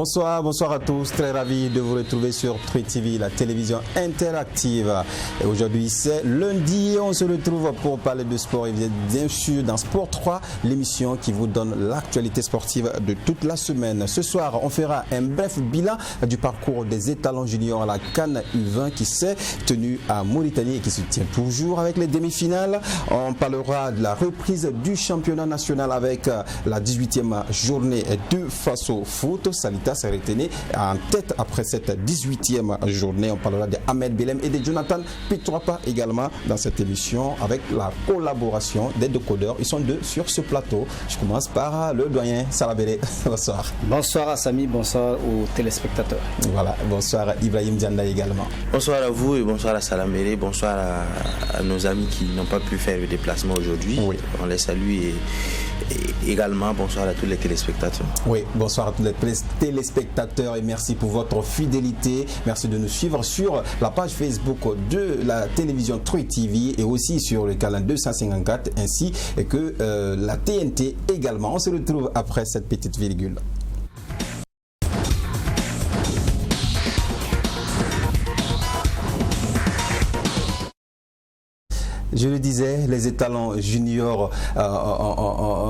Bonsoir à tous. Très ravi de vous retrouver sur Truy TV, la télévision interactive. Et aujourd'hui, c'est lundi. On se retrouve pour parler de sport. Et vous êtes bien sûr dans Sport 3, l'émission qui vous donne l'actualité sportive de toute la semaine. Ce soir, on fera un bref bilan du parcours des étalons juniors à la CAN U20 qui s'est tenue à Mauritanie et qui se tient toujours avec les demi-finales. On parlera de la reprise du championnat national avec la 18e journée de Faso Foot. Salita s'est retenu en tête après cette 18e journée. On parlera de Ahmed Belem et de Jonathan Pitrapa également dans cette émission avec la collaboration des deux codeurs. Ils sont deux sur ce plateau. Je commence par le doyen Salabere. Bonsoir. Bonsoir à Samy, bonsoir aux téléspectateurs. Voilà, bonsoir Ibrahim Dianda également. Bonsoir à vous et bonsoir à Salabere. Bonsoir à nos amis qui n'ont pas pu faire le déplacement aujourd'hui. Oui. On les salue et également bonsoir à tous les téléspectateurs. Oui, bonsoir à tous les téléspectateurs et merci pour votre fidélité. Merci de nous suivre sur la page Facebook de la télévision Truy TV et aussi sur le canal 254 ainsi que la TNT également. On se retrouve après cette petite virgule. Je le disais, les étalons juniors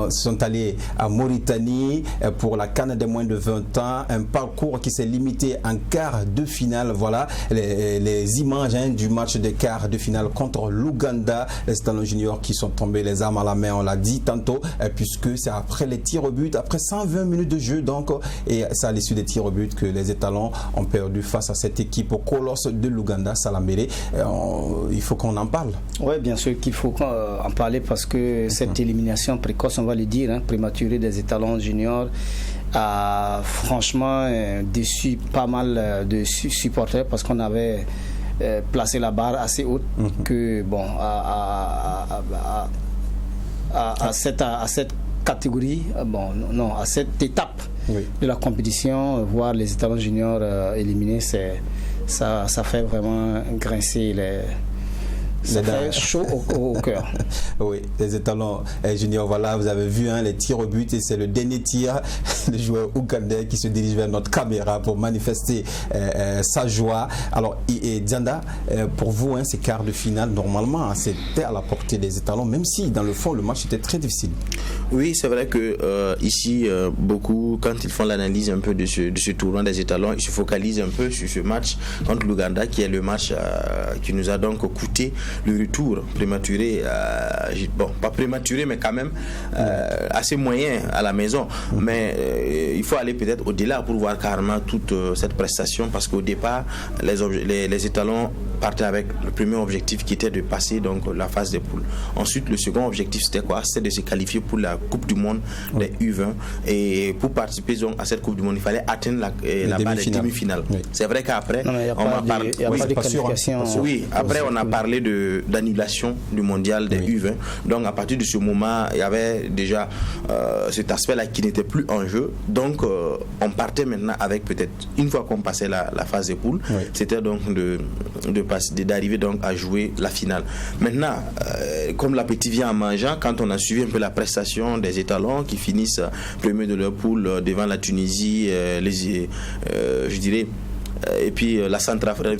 sont allés à Mauritanie pour la CAN des moins de 20 ans. Un parcours qui s'est limité en quart de finale. Voilà les images du match de quart de finale contre l'Ouganda. Les étalons juniors qui sont tombés les armes à la main, on l'a dit tantôt, puisque c'est après les tirs au but, après 120 minutes de jeu donc, et c'est à l'issue des tirs au but que les étalons ont perdu face à cette équipe au colosse de l'Ouganda, Salambéré. Il faut qu'on en parle. Oui, bien sûr qu'il faut en parler parce que cette élimination précoce, on va le dire, prématurée des étalons juniors a franchement déçu pas mal de supporters parce qu'on avait placé la barre assez haute que bon à cette catégorie, à cette étape de la compétition, voir les étalons juniors éliminés, ça fait vraiment grincer ça fait chaud au cœur. Oui, les étalons juniors, voilà, vous avez vu les tirs au but et c'est le dernier tir du joueur ougandais qui se dirige vers notre caméra pour manifester sa joie. Alors, Dianda, pour vous, ces quarts de finale, normalement, c'était à la portée des étalons, même si dans le fond, le match était très difficile. Oui, c'est vrai que ici, beaucoup, quand ils font l'analyse un peu de ce tournoi des étalons, ils se focalisent un peu sur ce match contre l'Ouganda, qui est le match qui nous a donc coûté le retour prématuré, pas prématuré mais quand même assez moyen à la maison, mais il faut aller peut-être au-delà pour voir carrément toute cette prestation, parce qu'au départ les étalons partaient avec le premier objectif qui était de passer donc la phase des poules. Ensuite le second objectif c'était quoi? C'était de se qualifier pour la Coupe du Monde des U20, et pour participer donc à cette Coupe du Monde il fallait atteindre la barre des demi-finales. C'est vrai qu'après on a parlé d'annulation du mondial des U20. Donc à partir de ce moment, il y avait déjà cet aspect-là qui n'était plus en jeu. Donc on partait maintenant avec peut-être, une fois qu'on passait la phase des poules, c'était donc d'arriver donc à jouer la finale. Maintenant, comme l'appétit vient en mangeant, quand on a suivi un peu la prestation des étalons qui finissent premier de leur poule devant la Tunisie, je dirais, et puis la centrafricaine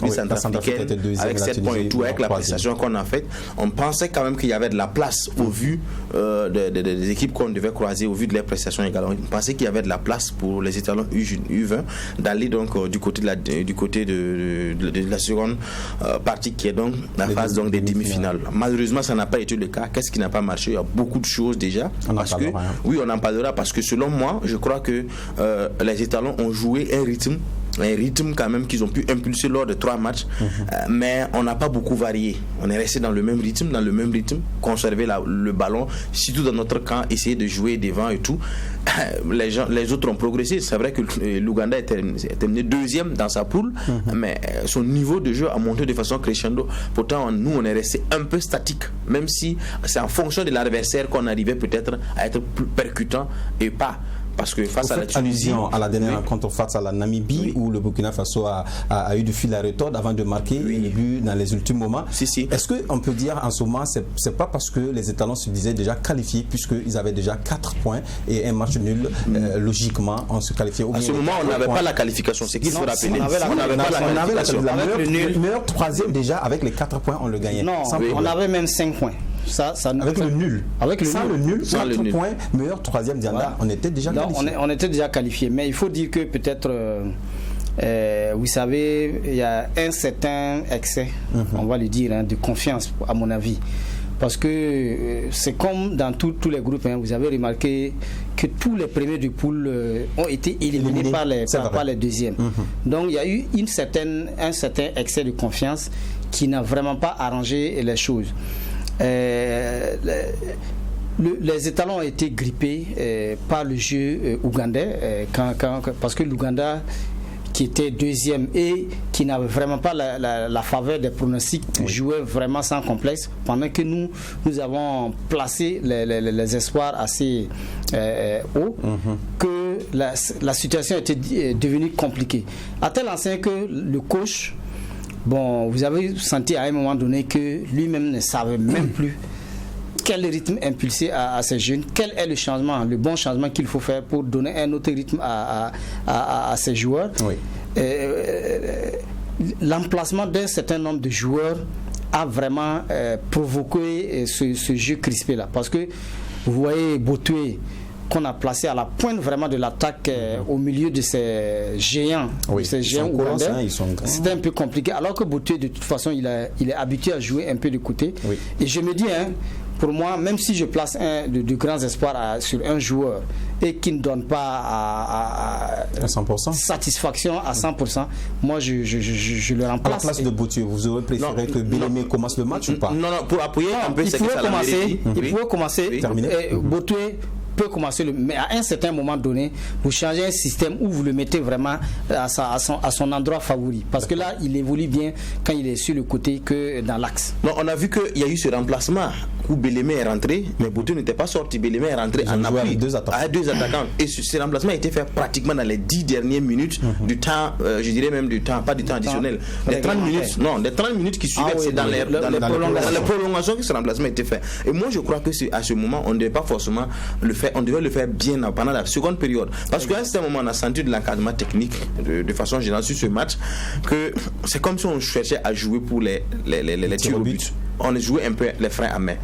avec 7 points et tout, avec la prestation qu'on a faite, on pensait quand même qu'il y avait de la place au vu des équipes qu'on devait croiser, au vu de leurs prestations également. On pensait qu'il y avait de la place pour les étalons U20 d'aller donc du côté de la seconde partie qui est donc la phase donc des demi-finales. Malheureusement, ça n'a pas été le cas. Qu'est-ce qui n'a pas marché? Il y a beaucoup de choses déjà. On en parlera parce que selon moi, je crois que les étalons ont joué un rythme quand même qu'ils ont pu impulser lors de 3 matchs, mais on n'a pas beaucoup varié. On est resté dans le même rythme, conserver le ballon, surtout dans notre camp, essayer de jouer devant et tout. Les autres ont progressé. C'est vrai que l'Ouganda est terminé deuxième dans sa poule, mais son niveau de jeu a monté de façon crescendo. Pourtant, nous, on est resté un peu statique, même si c'est en fonction de l'adversaire qu'on arrivait peut-être à être plus percutant et pas parce que face à la Tunisie, allusion à la dernière rencontre face à la Namibie, où le Burkina Faso a eu du fil à retordre avant de marquer le but dans les ultimes moments. Est-ce qu'on peut dire en ce moment, c'est pas parce que les étalons se disaient déjà qualifiés, puisqu'ils avaient déjà 4 points et un match nul, logiquement on se qualifiait. À ce moment, on n'avait pas la qualification, c'est qu'il faut rappeler. On avait la qualification. Meilleur troisième déjà, avec les 4 points, on le gagnait. Non, on avait même 5 points. Avec le nul. Sans le nul, 4 points, meilleur troisième Dianda, on était déjà qualifié. On était déjà qualifié, mais il faut dire que peut-être, vous savez, il y a un certain excès, on va le dire, de confiance, à mon avis. Parce que c'est comme dans tous les groupes, vous avez remarqué que tous les premiers de poule ont été éliminés par les deuxièmes. Donc il y a eu un certain excès de confiance qui n'a vraiment pas arrangé les choses. Les étalons ont été grippés par le jeu ougandais, parce que l'Ouganda, qui était deuxième et qui n'avait vraiment pas la faveur des pronostics, jouait vraiment sans complexe, pendant que nous avons placé les espoirs assez haut, que la situation était devenue compliquée. À tel enseigne que le coach, vous avez senti à un moment donné que lui-même ne savait même plus quel rythme impulser à ces jeunes, quel est le bon changement qu'il faut faire pour donner un autre rythme à ces joueurs. L'emplacement d'un certain nombre de joueurs a vraiment provoqué ce jeu crispé là, parce que vous voyez Botoué qu'on a placé à la pointe vraiment de l'attaque au milieu de ces géants, ougandais. C'était un peu compliqué, alors que Botoué de toute façon il est habitué à jouer un peu de côté. Et je me dis, pour moi, même si je place de grands espoirs sur un joueur et qui ne donne pas à 100%. Satisfaction à 100%, moi je le remplace. À la place de Botoué, vous aurez préféré que Bélémé commence le match ou pas? Non, pour appuyer un peu ce que ça il pouvait commencer. Botoué peut commencer, mais à un certain moment donné, vous changez un système où vous le mettez vraiment à son endroit favori. Parce que là, il évolue bien quand il est sur le côté que dans l'axe. Non, on a vu qu'il y a eu ce remplacement où Bélémé est rentré, mais Botoué n'était pas sorti. Bélémé est rentré en appui à deux attaquants. Et ce remplacement a été fait pratiquement dans les 10 dernières minutes du temps, je dirais même du temps, pas du temps additionnel. Les 30 minutes, non, les 30 minutes qui suivaient, c'est dans les prolongations que ce remplacement a été fait. Et moi, je crois que à ce moment, on ne devait pas forcément le faire. On devait le faire bien pendant la seconde période, parce qu'à un certain moment on a senti de l'encadrement technique de façon générale sur ce match, que c'est comme si on cherchait à jouer pour les tirs au but. On jouait un peu les freins à main.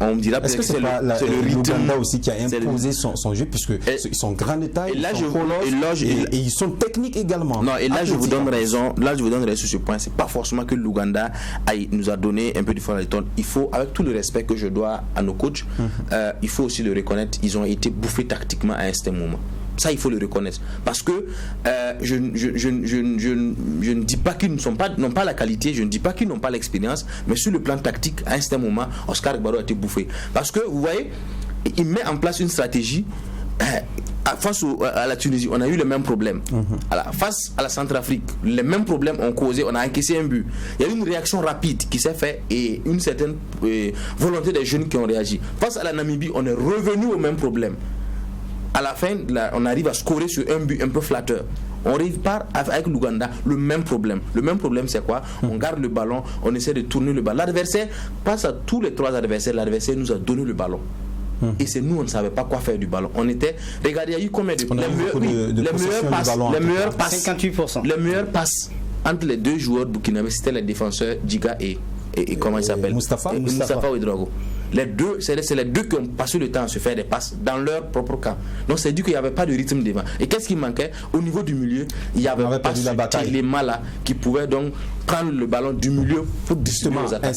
On me dira peut-être que c'est le rythme aussi qui a imposé son jeu, puisque ils sont grand de taille, et ils sont techniques également. Non, et là je vous donne raison. Là je vous donne raison sur ce point. C'est pas forcément que l'Ouganda nous a donné un peu du fond à l'étonne. Il faut, avec tout le respect que je dois à nos coachs, il faut aussi le reconnaître. Ils ont été bouffés tactiquement à un certain moment. Ça, il faut le reconnaître. Parce que je ne dis pas qu'ils n'ont pas la qualité, je ne dis pas qu'ils n'ont pas l'expérience, mais sur le plan tactique, à un certain moment, Oscar Gbagbo a été bouffé. Parce que, vous voyez, il met en place une stratégie. Face à la Tunisie, on a eu le même problème. Face à la Centrafrique, les mêmes problèmes ont causé, on a encaissé un but. Il y a eu une réaction rapide qui s'est faite et une certaine volonté des jeunes qui ont réagi. Face à la Namibie, on est revenu au même problème. À la fin, on arrive à scorer sur un but un peu flatteur. On repart avec l'Ouganda, le même problème. Le même problème, c'est quoi? On garde le ballon, on essaie de tourner le ballon. L'adversaire, face à tous les trois adversaires, l'adversaire nous a donné le ballon. Et c'est nous, on ne savait pas quoi faire du ballon. On était, regardez, il y a eu combien de les meilleurs passes, 58%. Les meilleurs passes entre les deux joueurs burkinabés, c'était les défenseurs Djiga et comment il s'appelle, Moustapha Ouedraogo. Les deux, c'est les deux qui ont passé le temps à se faire des passes dans leur propre camp. Donc c'est dit qu'il n'y avait pas de rythme devant. Et qu'est-ce qui manquait? Au niveau du milieu, il n'y avait pas ce élément-là qui pouvait donc prendre le ballon du milieu pour justement aux attaques.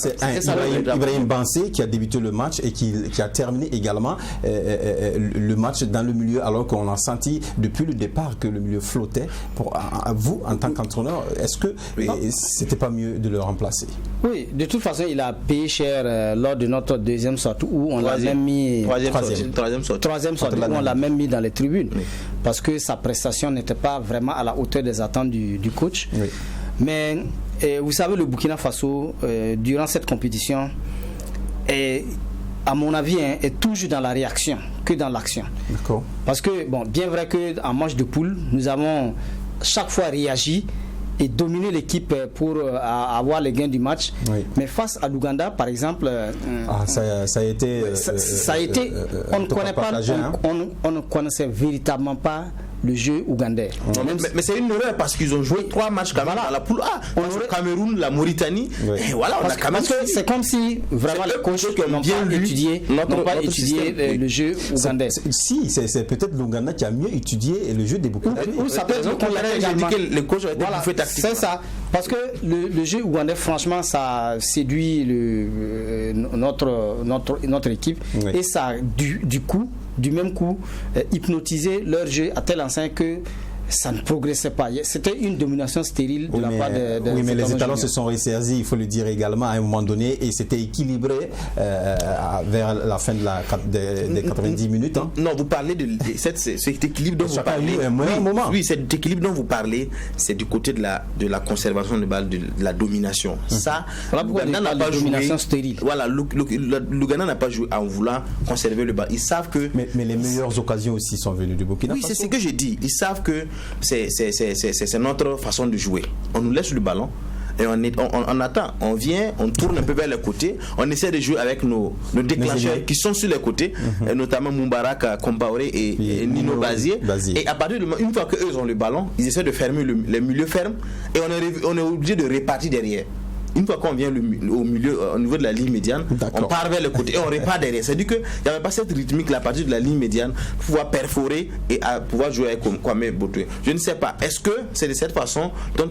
Ibrahim Bansé qui a débuté le match et qui a terminé également le match dans le milieu, alors qu'on a senti depuis le départ que le milieu flottait. À vous, en tant qu'entraîneur, est-ce que c'était pas mieux de le remplacer? Oui, de toute façon, il a payé cher lors de notre deuxième sortie où on l'a même mis troisième sortie où on l'a même mis dans les tribunes, parce que sa prestation n'était pas vraiment à la hauteur des attentes du coach. Mais vous savez, le Burkina Faso durant cette compétition à mon avis, est toujours dans la réaction que dans l'action. D'accord. Parce que, bon, bien vrai qu'en match de poule, nous avons chaque fois réagi et dominé l'équipe pour avoir les gains du match. Oui. Mais face à l'Ouganda, par exemple, ça a été. On ne connaissait véritablement pas le jeu ougandais. Mais c'est une erreur parce qu'ils ont joué 3 matchs quand même dans la poule A. Le Cameroun, la Mauritanie. Oui. Et voilà, on a quand même. C'est comme si vraiment les coachs n'ont pas étudié le jeu ougandais. Si, c'est peut-être l'Ouganda qui a mieux étudié le jeu des Burkinabés. Ou ça peut être que les coachs ont été bouffés tactiquement. C'est ça. Parce que le jeu ougandais, franchement, ça séduit notre équipe. Oui. Et ça, du même coup, hypnotiser leur jeu à tel enseigne que ça ne progressait pas. C'était une domination stérile de la part de oui, mais les étalons se sont ressaisis, il faut le dire également, à un moment donné, et c'était équilibré vers la fin des 90 minutes. Hein. Non, vous parlez de cet équilibre dont vous parlez. Oui, cet équilibre dont vous parlez, c'est du côté de la conservation de balle, de la domination. Ça, l'Ouganda n'a pas joué. Domination stérile. Voilà, l'Ouganda n'a pas joué en voulant conserver le ballon. Ils savent que. Mais les meilleures occasions aussi sont venues du Burkina Faso. Oui, c'est ce que j'ai dit. Ils savent que c'est notre façon de jouer. On nous laisse le ballon et on attend, on vient, on tourne un peu vers les côtés, on essaie de jouer avec nos déclencheurs qui sont sur les côtés, et notamment Moubaraka, Compaoré et Nino Bazier. Et à partir de une fois qu'eux ont le ballon, ils essaient de fermer les milieux fermes et on est obligé de répartir derrière. Une fois qu'on vient au milieu, au niveau de la ligne médiane, on part vers le côté et on répare derrière. C'est-à-dire qu'il n'y avait pas cette rythmique à partir de la ligne médiane pour pouvoir perforer et à pouvoir jouer avec Kwame Botoué. Je ne sais pas. Est-ce que c'est de cette façon dont,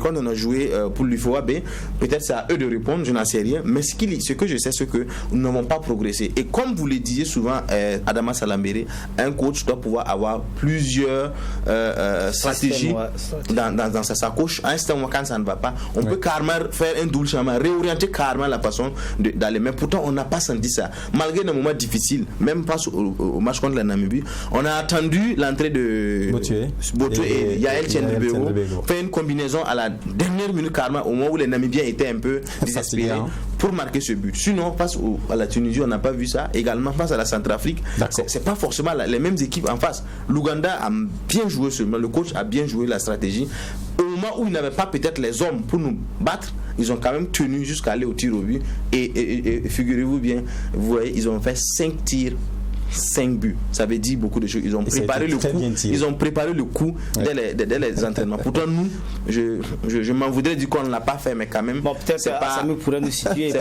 quand on a joué pour l'UFOAB, peut-être c'est à eux de répondre, je n'en sais rien. Mais ce que je sais, c'est que nous n'avons pas progressé. Et comme vous le disiez souvent, Adama Salambere, un coach doit pouvoir avoir plusieurs stratégies dans sa sacoche. À un certain moment, quand ça ne va pas, on peut carrément faire un double changement, réorienter carrément la façon d'aller. Mais pourtant, on n'a pas senti ça. Malgré des moments difficiles, même face au match contre la Namibie, on a attendu l'entrée de Botoué et Yael Tiendebego faire une combinaison à la dernière minute carrément, au moment où les Namibiens étaient un peu désespérés pour marquer ce but. Sinon, face à la Tunisie, on n'a pas vu ça. Également, face à la Centrafrique, c'est pas forcément les mêmes équipes en face. L'Ouganda a bien joué seulement, le coach a bien joué la stratégie. Au moment où il n'avait pas peut-être les hommes pour nous battre, ils ont quand même tenu jusqu'à aller au tir au but. Et figurez-vous bien, vous voyez, ils ont fait 5 tirs, 5 buts. Ça veut dire beaucoup de choses. Ils ont préparé le coup. Ils ont préparé le coup dès les entraînements. Pourtant, nous, je m'en voudrais dire qu'on ne l'a pas fait, mais quand même. Bon, peut-être ça pourrait nous situer.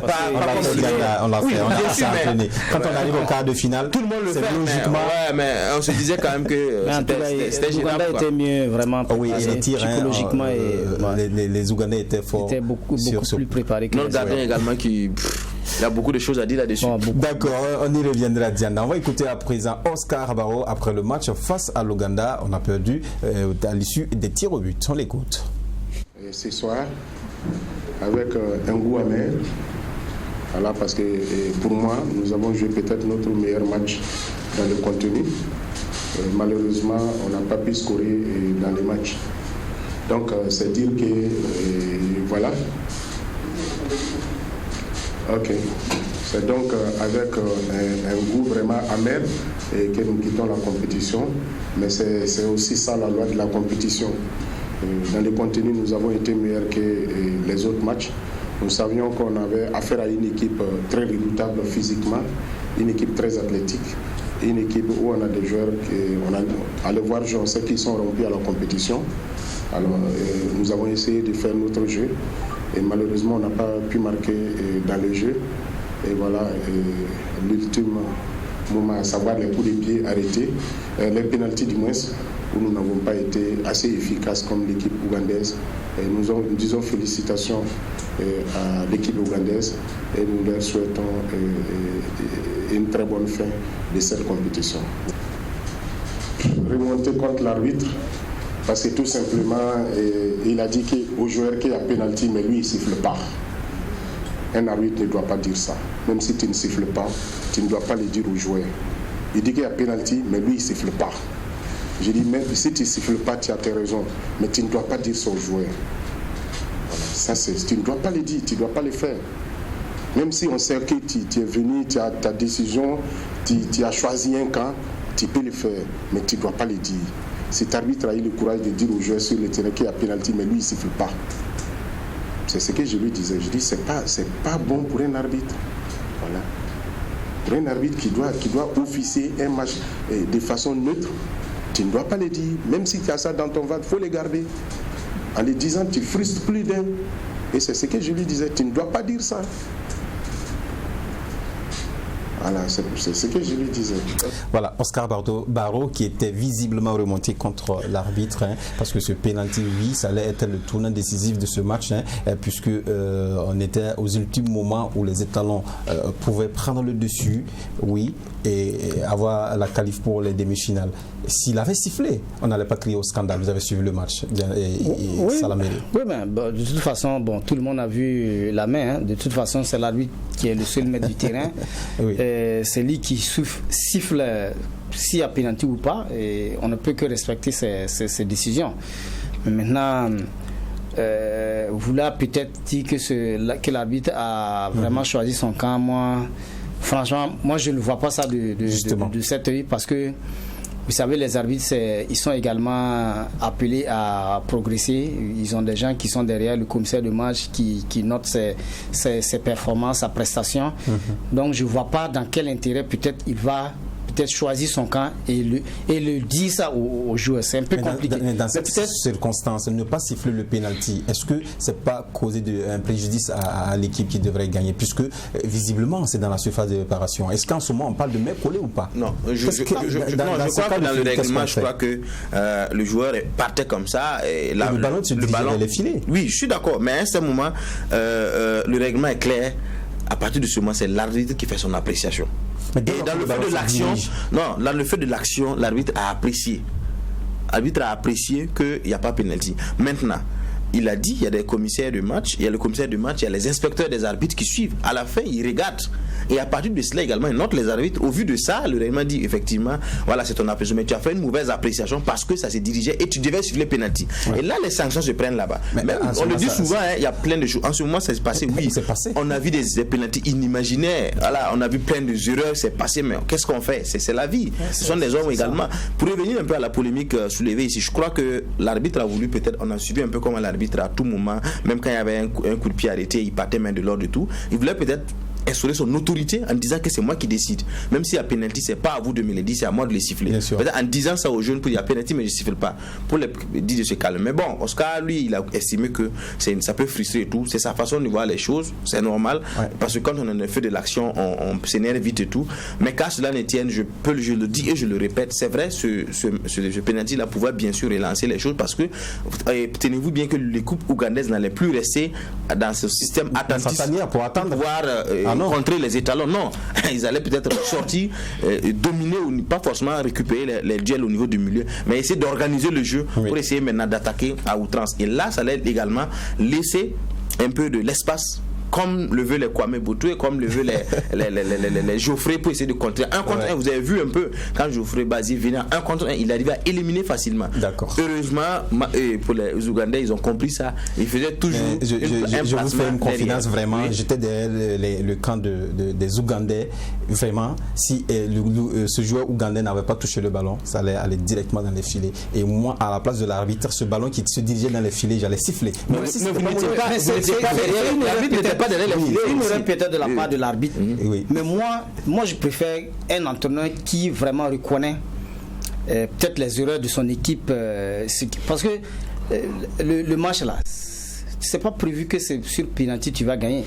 On l'a fait. Quand on arrive au quart de finale, tout le monde le fait. Logiquement. Mais on se disait quand même que c'était gênant. Les Ougandais étaient mieux, vraiment. Oui, les tirs psychologiquement. Les Ougandais étaient forts. Ils étaient beaucoup plus préparés que notre gardien également qui. Il y a beaucoup de choses à dire là-dessus. D'accord, on y reviendra, Diana. On va écouter à présent Oscar Barrow après le match face à l'Ouganda. On a perdu à l'issue des tirs au but. On l'écoute. Ce soir, avec un goût amer, voilà, parce que pour moi, nous avons joué peut-être notre meilleur match dans le contenu. Malheureusement, on n'a pas pu scorer dans les matchs. Donc, c'est dire que, voilà. Ok. C'est donc avec un goût vraiment amer que nous quittons la compétition. Mais c'est aussi ça la loi de la compétition. Dans le contenu, nous avons été meilleurs que les autres matchs. Nous savions qu'on avait affaire à une équipe très redoutable physiquement, une équipe très athlétique, une équipe où on a des joueurs allez voir, je sais qu'ils sont rompus à la compétition. Alors, nous avons essayé de faire notre jeu. Et malheureusement, on n'a pas pu marquer dans le jeu. Et voilà, l'ultime moment, à savoir les coups de pied arrêtés, les pénaltys du moins, où nous n'avons pas été assez efficaces comme l'équipe ougandaise. Et nous disons félicitations à l'équipe ougandaise et nous leur souhaitons une très bonne fin de cette compétition. Remonter contre l'arbitre. Parce que tout simplement, il a dit qu'au joueur qu'il y a pénalty, mais lui, il ne siffle pas. Un arbitre ne doit pas dire ça. Même si tu ne siffles pas, tu ne dois pas le dire au joueur. Il dit qu'il y a pénalty, mais lui, il ne siffle pas. J'ai dit, même si tu ne siffles pas, tu as tes raisons. Mais tu ne dois pas dire ça au joueur. Voilà. Ça, tu ne dois pas le dire, tu ne dois pas le faire. Même si on sait que tu es venu, tu as ta décision, tu as choisi un camp, tu peux le faire, mais tu ne dois pas le dire. Cet arbitre a eu le courage de dire aux joueurs sur le terrain qu'il y a pénalty, mais lui, il ne siffle pas. C'est ce que je lui disais. Je dis, c'est pas bon pour un arbitre. Voilà. Pour un arbitre qui doit officier un match de façon neutre, tu ne dois pas le dire. Même si tu as ça dans ton ventre, il faut le garder. En le disant, tu frustres plus d'un. Et c'est ce que je lui disais. Tu ne dois pas dire ça. Voilà, c'est ce que je lui disais. Voilà, Oscar Barreau qui était visiblement remonté contre l'arbitre, parce que ce pénalty, oui, ça allait être le tournant décisif de ce match, puisque on était aux ultimes moments où les étalons pouvaient prendre le dessus, oui, et avoir la qualif pour les demi-finales. S'il avait sifflé, on n'allait pas crier au scandale. Vous avez suivi le match et ça l'a mérité. Oui, mais de toute façon, tout le monde a vu la main. De toute façon, c'est l'arbitre qui est le seul maître du terrain. Oui. C'est lui qui siffle s'il y a pénalty ou pas. Et on ne peut que respecter ses décisions. Mais maintenant, vous l'avez peut-être dit que l'arbitre a vraiment choisi son camp. Franchement, je ne vois pas ça de cet œil, parce que vous savez, les arbitres, ils sont également appelés à progresser. Ils ont des gens qui sont derrière le commissaire de match qui notent ses performances, sa prestation. Donc, je ne vois pas dans quel intérêt peut-être il va choisir son camp et le dire ça aux joueurs. C'est un peu compliqué. Dans cette circonstance, ne pas siffler le penalty, est-ce que c'est pas causer un préjudice à l'équipe qui devrait gagner, puisque visiblement c'est dans la surface de réparation? Est-ce qu'en ce moment on parle de main collée ou pas? Non, je crois que dans le règlement, je crois que le joueur partait comme ça et le ballon se dirige vers les filets. Oui, je suis d'accord, mais à un certain moment le règlement est clair. À partir de ce moment, c'est l'arbitre qui fait son appréciation. Et dans le fait de l'action, dans le fait de l'action, l'arbitre a apprécié. L'arbitre a apprécié qu'il n'y a pas pénalty. Maintenant, il a dit, il y a des commissaires de match, il y a le commissaire de match, il y a les inspecteurs des arbitres qui suivent. À la fin, ils regardent. Et à partir de cela également, ils notent les arbitres. Au vu de ça, le règlement dit effectivement, voilà, c'est ton appréciation, mais tu as fait une mauvaise appréciation parce que ça s'est dirigé et tu devais suivre les pénaltys. Ouais. Et là, les sanctions se prennent là-bas. Mais on le dit souvent, il y a plein de choses. En ce moment, ça s'est passé, oui. On a vu des pénaltys inimaginaires. Voilà, on a vu plein d'erreurs, c'est passé, mais qu'est-ce qu'on fait? C'est la vie. Ce sont des hommes également. Pour revenir un peu à la polémique soulevée ici, je crois que l'arbitre a voulu peut-être, on a suivi un peu comme l'arbitre à tout moment, même quand il y avait un coup de pied arrêté, il partait main de l'ordre et tout. Il voulait peut-être instaurer son autorité en disant que c'est moi qui décide. Même s'il y a pénalty, c'est pas à vous de me le dire, c'est à moi de les siffler. En disant ça aux jeunes, pour dire il y a pénalty, mais je ne siffle pas. Pour les dire de se calmer. Mais bon, Oscar, lui, il a estimé que ça peut frustrer et tout. C'est sa façon de voir les choses, c'est normal. Ouais. Parce que quand on en a fait de l'action, on s'énerve vite et tout. Mais qu'à cela ne tienne, je le dis et je le répète, c'est vrai, ce pénalty-là pouvait bien sûr relancer les choses parce que tenez-vous bien que l'équipe ougandaise n'allait plus rester dans ce système attentif pour attendre voir contrer les étalons. Non, ils allaient peut-être sortir, dominer ou pas forcément récupérer les duels au niveau du milieu, mais essayer d'organiser le jeu pour essayer maintenant d'attaquer à outrance. Et là, ça allait également laisser un peu de l'espace, comme le veut les Kwame Boutou, comme le veut les Geoffrey, pour essayer de contrer. Un contre un, vous avez vu un peu, quand Geoffrey Bazir venait un contre un, il arrivait à éliminer facilement. D'accord. Heureusement, pour les Ougandais, ils ont compris ça. Ils faisaient toujours je vous fais une confidence vraiment. Oui. J'étais derrière le camp des Ougandais. Vraiment, si ce joueur ougandais n'avait pas touché le ballon, ça allait aller directement dans les filets. Et moi, à la place de l'arbitre, ce ballon qui se dirigeait dans les filets, j'allais siffler. Mais si vous n'étiez pas l'arbitre n'était pas derrière les filets. Une erreur peut-être de la part de l'arbitre. Mais moi, je préfère un entraîneur qui vraiment reconnaît peut-être les erreurs de son équipe. Parce que le match là, c'est pas prévu que c'est sur penalty tu vas gagner.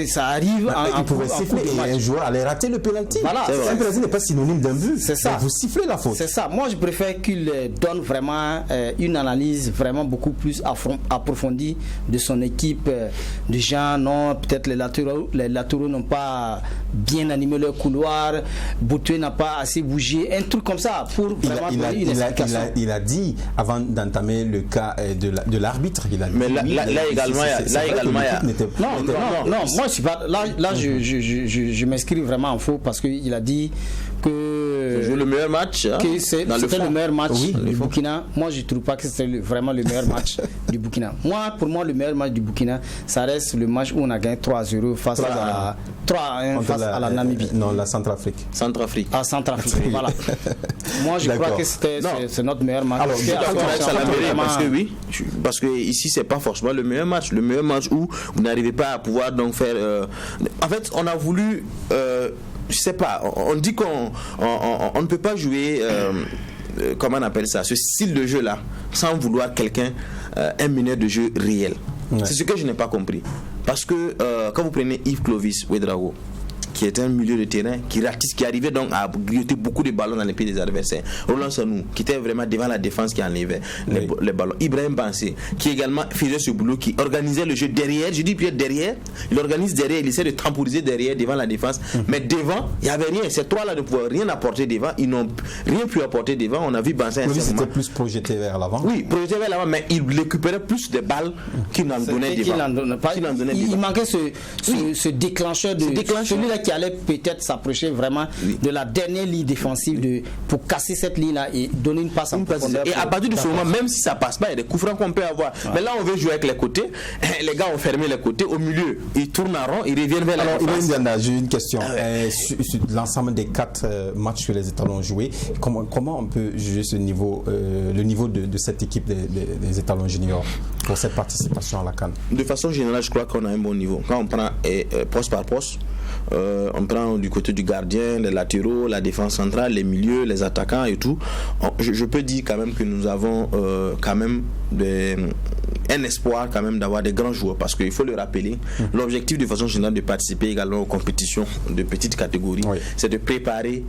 Ça arrive en pouvait siffler et un joueur allait rater le penalty. Voilà, un penalty n'est pas synonyme d'un but. C'est ça. Vous sifflez la faute. C'est ça. Moi, je préfère qu'il donne vraiment une analyse vraiment beaucoup plus approfondie de son équipe. De gens, non, peut-être les latéraux n'ont pas bien animé leur couloir. Boutué n'a pas assez bougé. Un truc comme ça pour vraiment donner une explication. Il a dit avant d'entamer le cas de l'arbitre. Il a dit également, non, moi je suis pas là, je m'inscris vraiment en faux parce qu'il a dit que le meilleur match, hein, c'était le meilleur match du Burkina. Moi je trouve pas que c'était vraiment le meilleur match du Burkina. Pour moi le meilleur match du Burkina, ça reste le match où on a gagné 3-0 face à la Namibie. Non, la Centrafrique. Ah, Centrafrique, voilà. Moi je crois que c'est notre meilleur match. Alors, parce que ici c'est pas forcément le meilleur match où vous n'arrivez pas à pouvoir donc faire en fait on a voulu je sais pas, on dit qu'on ne peut pas jouer comment on appelle ça, ce style de jeu là sans vouloir quelqu'un un meneur de jeu réel. C'est ce que je n'ai pas compris parce que quand vous prenez Yves Clovis Ouedraogo qui était un milieu de terrain qui arrivait donc à grignoter beaucoup de ballons dans les pieds des adversaires. Roland Sanou qui était vraiment devant la défense qui enlevait les ballons. Ibrahim Bansé qui également faisait ce boulot, qui organisait le jeu derrière. Je dis bien derrière. Il organise derrière, il essaie de temporiser derrière devant la défense. Mais devant, il n'y avait rien. Ces trois-là ne pouvaient rien apporter devant. Ils n'ont rien pu apporter devant. On a vu Bansé à ce moment. C'était plus projeté vers l'avant. Oui, projeté vers l'avant, mais il récupérait plus de balles qu'il n'en donnait devant. Il manquait ce déclencheur de celui-là qui allait peut-être s'approcher vraiment de la dernière ligne défensive pour casser cette ligne-là et donner une passe en profondeur. Et à partir de ce moment, même si ça passe pas, il y a des coups francs qu'on peut avoir. Mais là, on veut jouer avec les côtés. Les gars ont fermé les côtés. Au milieu, ils tournent en rond, ils reviennent vers la défense. Alors, Ibrahim, j'ai une question. Sur l'ensemble des 4 matchs que les étalons ont joués, comment on peut juger ce niveau, le niveau de cette équipe des étalons juniors pour cette participation à la CAN? De façon générale, je crois qu'on a un bon niveau. Quand on prend poste par poste, on prend du côté du gardien, les latéraux, la défense centrale, les milieux, les attaquants et tout. Je peux dire quand même que nous avons quand même un espoir quand même d'avoir des grands joueurs, parce qu'il faut le rappeler, l'objectif de façon générale de participer également aux compétitions de petites catégories, c'est de préparer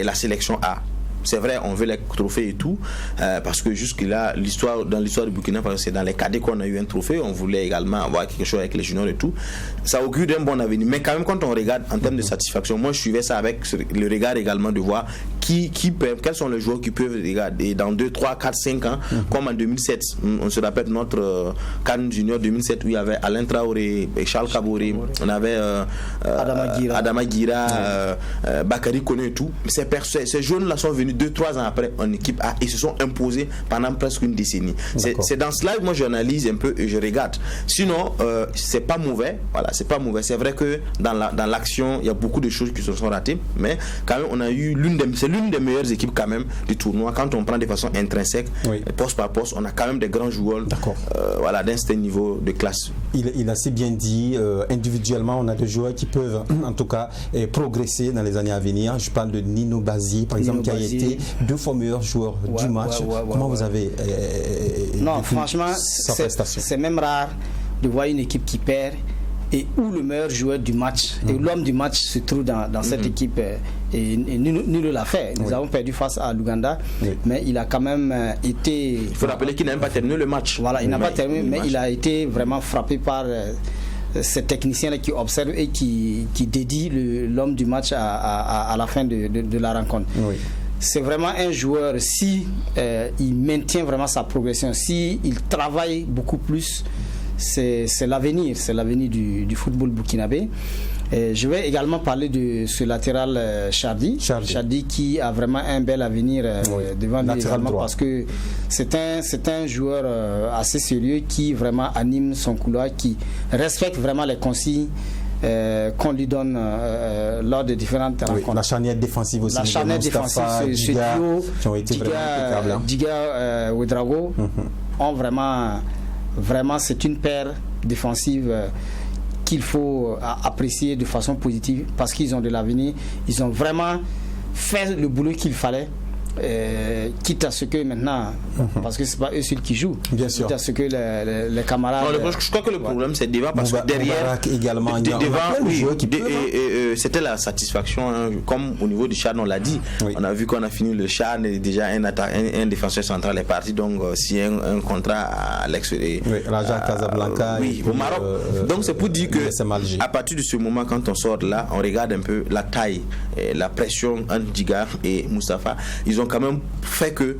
la sélection A. C'est vrai, on veut les trophées et tout, parce que jusque-là, dans l'histoire du Burkina, parce que c'est dans les cadets qu'on a eu un trophée, on voulait également avoir quelque chose avec les juniors et tout. Ça augure d'un bon avenir. Mais quand même, quand on regarde en termes de satisfaction, moi je suivais ça avec le regard également de voir quels sont les joueurs qui peuvent regarder dans 2, 3, 4, 5 ans, comme en 2007. On se rappelle notre CAN Junior 2007 où il y avait Alain Traoré, Charles Kaboré, on avait Adama Guira, Bakary Koné et tout. Ces jeunes-là sont venus 2-3 ans après en équipe A et se sont imposés pendant presque une décennie. C'est dans cela que moi j'analyse un peu et je regarde. Sinon, c'est pas mauvais. Voilà, c'est pas mauvais. C'est vrai que dans l'action, il y a beaucoup de choses qui se sont ratées, mais quand même, on a eu l'une des meilleures équipes quand même du tournoi. Quand on prend de façon intrinsèque, poste par poste, on a quand même des grands joueurs. Voilà, d'un certain niveau de classe. Il a si bien dit, individuellement, on a des joueurs qui peuvent en tout cas progresser dans les années à venir. Je parle de Nino Bazi, par exemple, qui a été 2 fois meilleur joueur du match. Comment vous avez non, franchement, c'est même rare de voir une équipe qui perd et où le meilleur joueur du match et l'homme du match se trouve dans cette équipe. Et Nino l'a fait. Nous avons perdu face à l'Ouganda, mais il a quand même été... Il faut rappeler qu'il n'a même pas terminé le match. Voilà, il n'a pas terminé, mais il a été vraiment frappé par... ces techniciens qui observent et qui dédient l'homme du match à la fin de la rencontre. C'est vraiment un joueur, si il maintient vraiment sa progression, si il travaille beaucoup plus, c'est l'avenir du football burkinabé. Je vais également parler de ce latéral Chardy qui a vraiment un bel avenir devant lui également, parce que c'est un joueur assez sérieux qui vraiment anime son couloir, qui respecte vraiment les consignes qu'on lui donne lors de différentes rencontres. La charnière défensive aussi. La charnière défensive, ce duo qui ont été vraiment Diga Ouedraogo ont vraiment c'est une paire défensive qu'il faut apprécier de façon positive, parce qu'ils ont de l'avenir. Ils ont vraiment fait le boulot qu'il fallait. Quitte à ce que maintenant, parce que c'est pas eux seuls qui jouent, bien sûr, quitte à ce que les camarades. Non, je crois que le problème c'est devant, parce que derrière également c'était la satisfaction, hein, comme au niveau du Chad on l'a dit. On a vu qu'on a fini le Chad et déjà un défenseur central est parti, donc si un contrat à l'extérieur, Raja Casablanca au Maroc. Donc c'est pour dire que à partir de ce moment, quand on sort de là, on regarde un peu la taille, la pression entre Diga et Moustapha. Ils ils ont quand même fait que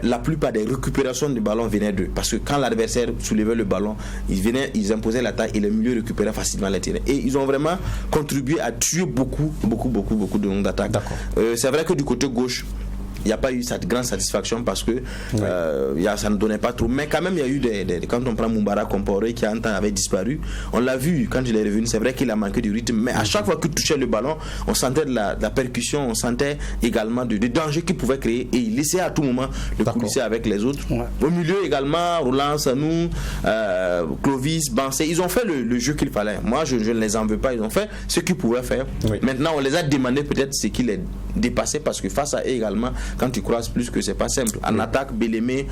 la plupart des récupérations du ballon venaient d'eux. Parce que quand l'adversaire soulevait le ballon, ils imposaient l'attaque et le milieu récupérait facilement les terrains. Et ils ont vraiment contribué à tuer beaucoup de noms d'attaque. C'est vrai que du côté gauche, il n'y a pas eu cette grande satisfaction parce que ça ne donnait pas trop. Mais quand même, il y a eu quand on prend Mumbara Comporé qui un temps avait disparu, on l'a vu quand il est revenu, c'est vrai qu'il a manqué du rythme, mais à chaque fois qu'il touchait le ballon, on sentait de la percussion, on sentait également du danger qu'il pouvait créer et il essayait à tout moment de coulisser avec les autres. Au milieu également, Roland Sanou, Clovis, Bansé, ils ont fait le jeu qu'il fallait. Moi, je ne les en veux pas, ils ont fait ce qu'ils pouvaient faire. Maintenant, on les a demandé peut-être ce qui les dépassait parce que face à eux également, quand tu croises plus que c'est pas simple. En attaque, Bélémé,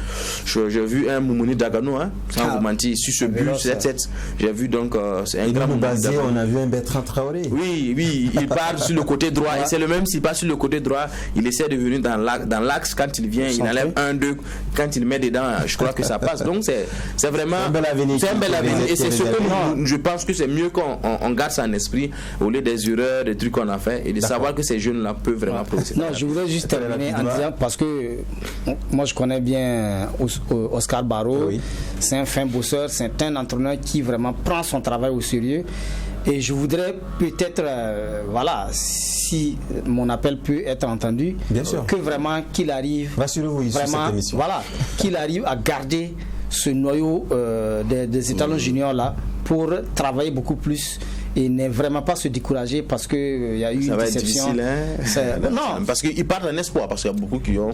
j'ai vu un Moumouni Dagano, sans vous mentir, sur ce but, 7-7. J'ai vu donc, c'est un grand Moumouni Dagano. On a vu un Bertrand Traoré. Oui, il part sur le côté droit. Et c'est le même, s'il part sur le côté droit, il essaie de venir dans l'axe. Quand il vient, il enlève 1-2. Quand il met dedans, je crois que ça passe. Donc c'est vraiment un bel avenir. Et c'est ce que je pense que c'est mieux qu'on garde ça en esprit au lieu des erreurs, des trucs qu'on a fait et de savoir que ces jeunes-là peuvent vraiment progresser. Non, je voudrais juste terminer en disant, parce que moi je connais bien Oscar Barreau, c'est un fin bosseur, c'est un entraîneur qui vraiment prend son travail au sérieux. Et je voudrais peut-être, si mon appel peut être entendu, que vraiment qu'il arrive, qu'il arrive à garder ce noyau des étalons juniors là pour travailler beaucoup plus et ne vraiment pas se décourager parce qu'il y a eu une déception. Ça va être difficile, non, parce qu'ils partent en espoir, parce qu'il y a beaucoup qui ont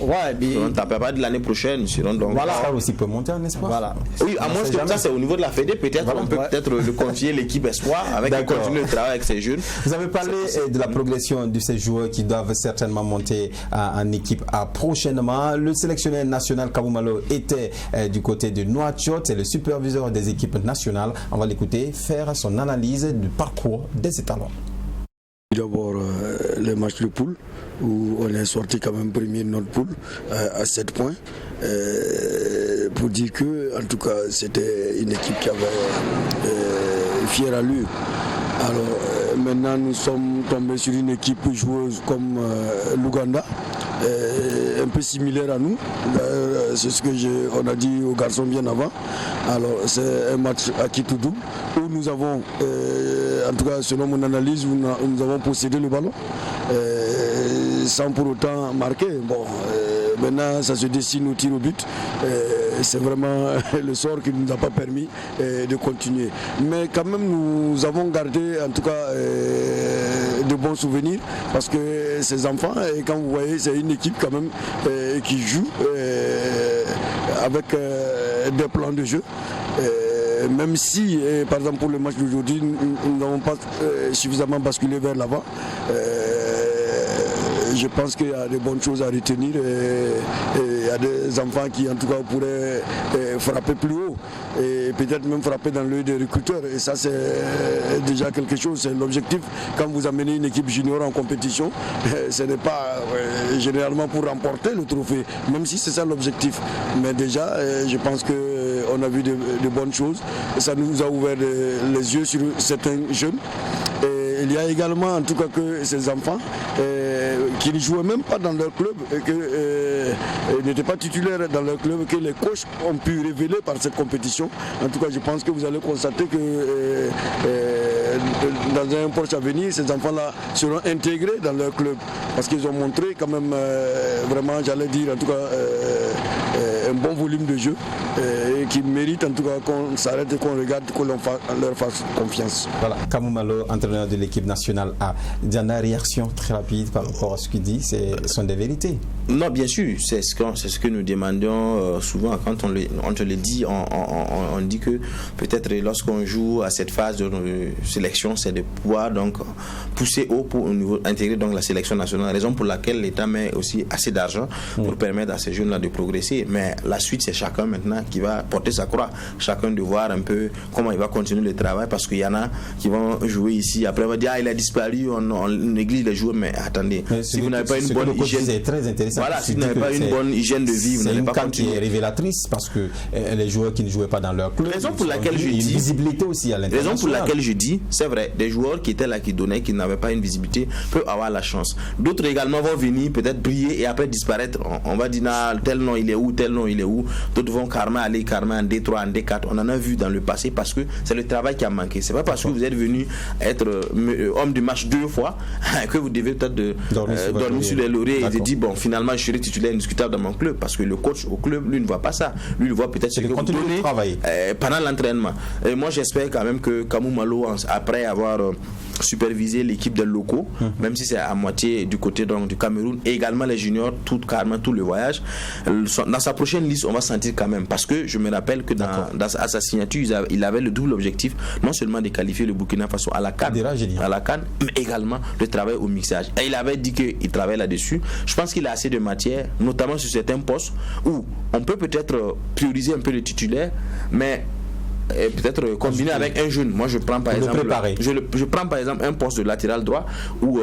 tapé pas de l'année prochaine. Donc, ça aussi peut monter en espoir. Oui, à moins que ça c'est au niveau de la Fédé, peut-être on peut peut-être le confier l'équipe espoir avec continuer le travail avec ces jeunes. Vous avez parlé de la progression de ces joueurs qui doivent certainement monter en équipe prochainement. Le sélectionneur national Kaboumalo était du côté de Nouakchott, c'est le superviseur des équipes nationales. On va l'écouter faire son analyse du parcours des étalons. D'abord le match de poule où on est sorti quand même premier de notre poule à 7 points pour dire que en tout cas c'était une équipe qui avait fière allure. Alors maintenant nous sommes tombés sur une équipe joueuse comme l'Ouganda, un peu similaire à nous. C'est ce que on a dit aux garçons bien avant. Alors c'est un match à qui tout double où nous avons, en tout cas selon mon analyse, nous avons possédé le ballon sans pour autant marquer. Bon, maintenant ça se dessine au tir au but. C'est vraiment le sort qui ne nous a pas permis de continuer. Mais quand même nous avons gardé en tout cas de bons souvenirs parce que ces enfants, et quand vous voyez, c'est une équipe quand même qui joue avec des plans de jeu. Même si, par exemple pour le match d'aujourd'hui, nous n'avons pas suffisamment basculé vers l'avant. Je pense qu'il y a de bonnes choses à retenir et il y a des enfants qui en tout cas pourraient frapper plus haut et peut-être même frapper dans l'œil des recruteurs et ça c'est déjà quelque chose, c'est l'objectif quand vous amenez une équipe junior en compétition, ce n'est pas généralement pour remporter le trophée, même si c'est ça l'objectif, mais déjà je pense qu'on a vu de bonnes choses et ça nous a ouvert les yeux sur certains jeunes. Et il y a également en tout cas que ces enfants qui ne jouaient même pas dans leur club et qui n'étaient pas titulaires dans leur club, que les coachs ont pu révéler par cette compétition. En tout cas, je pense que vous allez constater que dans un proche avenir, ces enfants-là seront intégrés dans leur club parce qu'ils ont montré quand même vraiment, j'allais dire en tout cas, un bon volume de jeu et qui mérite en tout cas qu'on s'arrête et qu'on regarde, qu'on leur fasse confiance. Voilà, Kaboumalo, entraîneur de l'équipe nationale A. Diana, réaction très rapide par rapport à ce qu'il dit, ce sont des vérités. Non, bien sûr, c'est ce que nous demandions souvent quand on te le dit, on dit que peut-être lorsqu'on joue à cette phase de sélection, c'est de pouvoir donc pousser haut pour intégrer donc la sélection nationale, raison pour laquelle l'État met aussi assez d'argent pour permettre à ces jeunes-là de progresser. Mais la suite, c'est chacun maintenant qui va porter sa croix, chacun de voir un peu comment il va continuer le travail, parce qu'il y en a qui vont jouer ici, après on va dire il a disparu, on néglige les joueurs, mais attendez, si vous n'avez pas une bonne hygiène, c'est très intéressant. Voilà, si vous n'avez pas une bonne hygiène de vie, vous n'allez pas continuer. C'est une qui est révélatrice parce que les joueurs qui ne jouaient pas dans leur club, raison pour laquelle je dis, une visibilité aussi à l'international. Raison pour laquelle je dis, c'est vrai, des joueurs qui étaient là, qui donnaient, qui n'avaient pas une visibilité, peuvent avoir la chance. D'autres également vont venir, peut-être briller et après disparaître. On va dire, tel nom il est où, tel nom il est où. D'autres vont carrément aller en D3, en D4. On en a vu dans le passé parce que c'est le travail qui a manqué. C'est pas parce que vous êtes venu être homme du match 2 fois que vous devez peut-être dormir sur les lauriers et dire bon, finalement je serai titulaire indiscutable dans mon club, parce que le coach au club, lui, ne voit pas ça. Lui, il voit peut-être ce que vous donnez pendant l'entraînement. Et moi, j'espère quand même que Kamou Malo, après avoir superviser l'équipe des locaux, même si c'est à moitié du côté donc, du Cameroun, et également les juniors, carrément tout le voyage. Dans sa prochaine liste, on va sentir quand même, parce que je me rappelle que à sa signature, il avait le double objectif, non seulement de qualifier le Burkina Faso à la CAN, mais également le travail au mixage. Et il avait dit qu'il travaille là-dessus. Je pense qu'il a assez de matière, notamment sur certains postes où on peut peut-être prioriser un peu le titulaire, mais peut-être combiné avec un jeune. Moi je prends par exemple je prends par exemple un poste de latéral droit où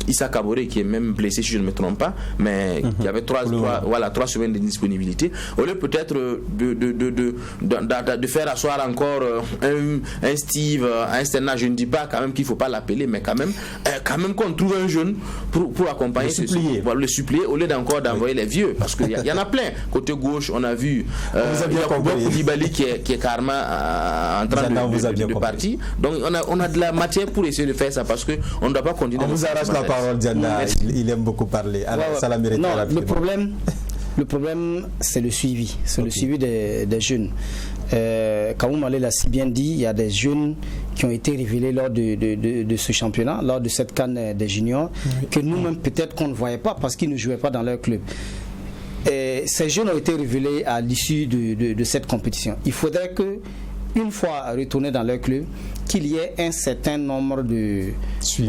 Issa Kaboré, qui est même blessé si je ne me trompe pas, mais il y avait 3 semaines de disponibilité, au lieu peut-être de faire asseoir encore un Steve, un Stenna. Je ne dis pas quand même qu'il ne faut pas l'appeler, mais quand même qu'on trouve un jeune pour accompagner le supplier au lieu d'envoyer les vieux, parce qu'il y en a plein. Côté gauche on a vu Koulibaly qui est carrément en train de partir. Donc on a de la matière pour essayer de faire ça, parce qu'on ne doit pas continuer. On vous arrache la parole, Diana. Il aime beaucoup parler. Alors, ça la mérite. Non, le problème, c'est le suivi. C'est le suivi des jeunes. Kamou Malo l'a si bien dit, il y a des jeunes qui ont été révélés lors de ce championnat, lors de cette CAN des juniors, que nous-mêmes peut-être qu'on ne voyait pas parce qu'ils ne jouaient pas dans leur club. Et ces jeunes ont été révélés à l'issue de cette compétition. Il faudrait que, une fois retournés dans leur club, qu'il y ait un certain nombre de suivi,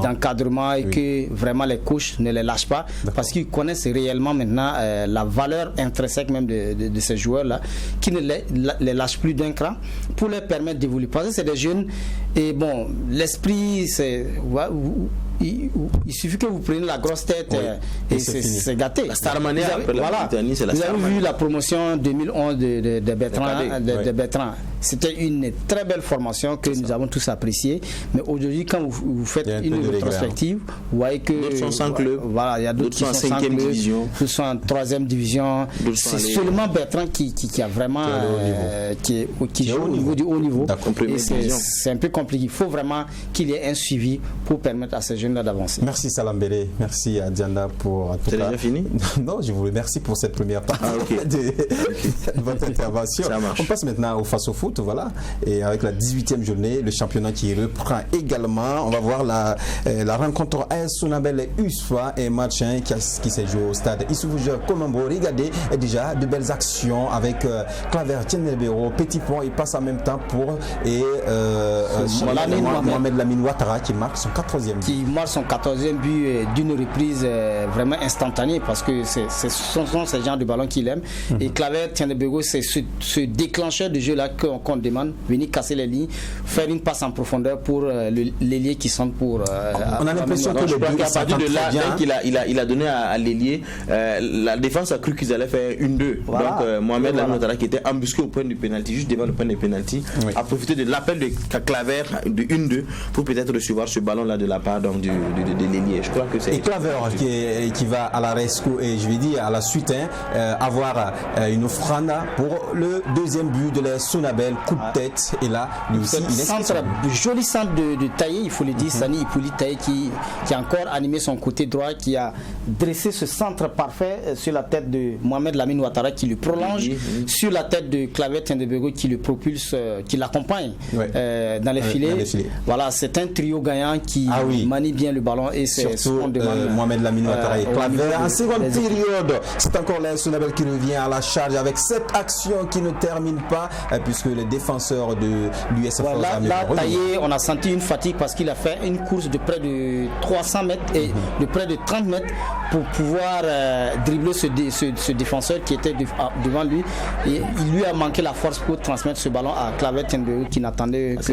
d'encadrement, et que vraiment les coachs ne les lâchent pas, parce qu'ils connaissent réellement maintenant la valeur intrinsèque même de ces joueurs-là, qui ne les lâchent plus d'un cran pour leur permettre d'évoluer. Parce que c'est des jeunes, et bon, l'esprit, c'est... Il suffit que vous preniez la grosse tête et c'est gâté. La Starmania, vous avez vu la promotion 2011 de Bertrand. C'était une très belle formation que nous avons tous appréciée. Mais aujourd'hui, quand vous faites une rétrospective, vous voyez que d'autres sont sans club. Voilà, il y a d'autres qui sont en 5e division, d'autres sont en 3e division. C'est seulement Bertrand qui a vraiment qui joue au niveau du haut niveau. Et c'est un peu compliqué. Il faut vraiment qu'il y ait un suivi pour permettre à ces jeunes-là d'avancer. Merci Salambélé, merci à Diana pour. C'est déjà fini? Non, je vous remercie pour cette première partie de votre intervention. On passe maintenant au face au foot. Voilà, et avec la 18e journée, le championnat qui reprend également. On va voir la rencontre AS Sonabel et USFA, un match qui s'est joué au stade Issoufou Colombo. Regardez déjà de belles actions avec Claver Tienebero, Petit Pont. Il passe en même temps pour Mohamed Lamine Ouattara qui marque son 14e but d'une reprise vraiment instantanée, parce que ce sont ces genres de ballons qu'il aime. Et Claver Tienebero, c'est ce déclencheur de jeu là qu'on demande, venir casser les lignes, faire une passe en profondeur pour l'ailier qui sont pour. On a l'impression que le but à partir de là, il a donné à l'ailier, la défense a cru qu'ils allaient faire 1-2. Voilà. Donc Mohamed Lamine qui était embusqué au point du penalty, juste devant le point du penalty, a profité de l'appel de Claver de 1-2 pour peut-être recevoir ce ballon là de la part donc de l'ailier. Je crois que c'est. Et Claver qui va à la rescousse, et je vais dire à la suite avoir une offrande pour le deuxième but de la Sonabel. Coup de tête, et là lui aussi joli centre de Taï, il faut le dire, Sani Ipouli Taï qui a encore animé son côté droit, qui a dressé ce centre parfait sur la tête de Mohamed Lamine Ouattara, qui le prolonge sur la tête de Claver Tienebego, qui le propulse, qui l'accompagne dans les filets. Voilà, c'est un trio gagnant qui manie bien le ballon, et c'est surtout Mohamed Lamine Ouattara et Claver en seconde période. C'est encore la Sonabel qui revient à la charge avec cette action qui ne termine pas, puisque les défenseurs de l'US Force Armée. Là, Taillé, on a senti une fatigue parce qu'il a fait une course de près de 300 mètres et de près de 30 mètres pour pouvoir dribbler ce défenseur qui était devant lui. Et il lui a manqué la force pour transmettre ce ballon à Clavet Tendeu qui n'attendait que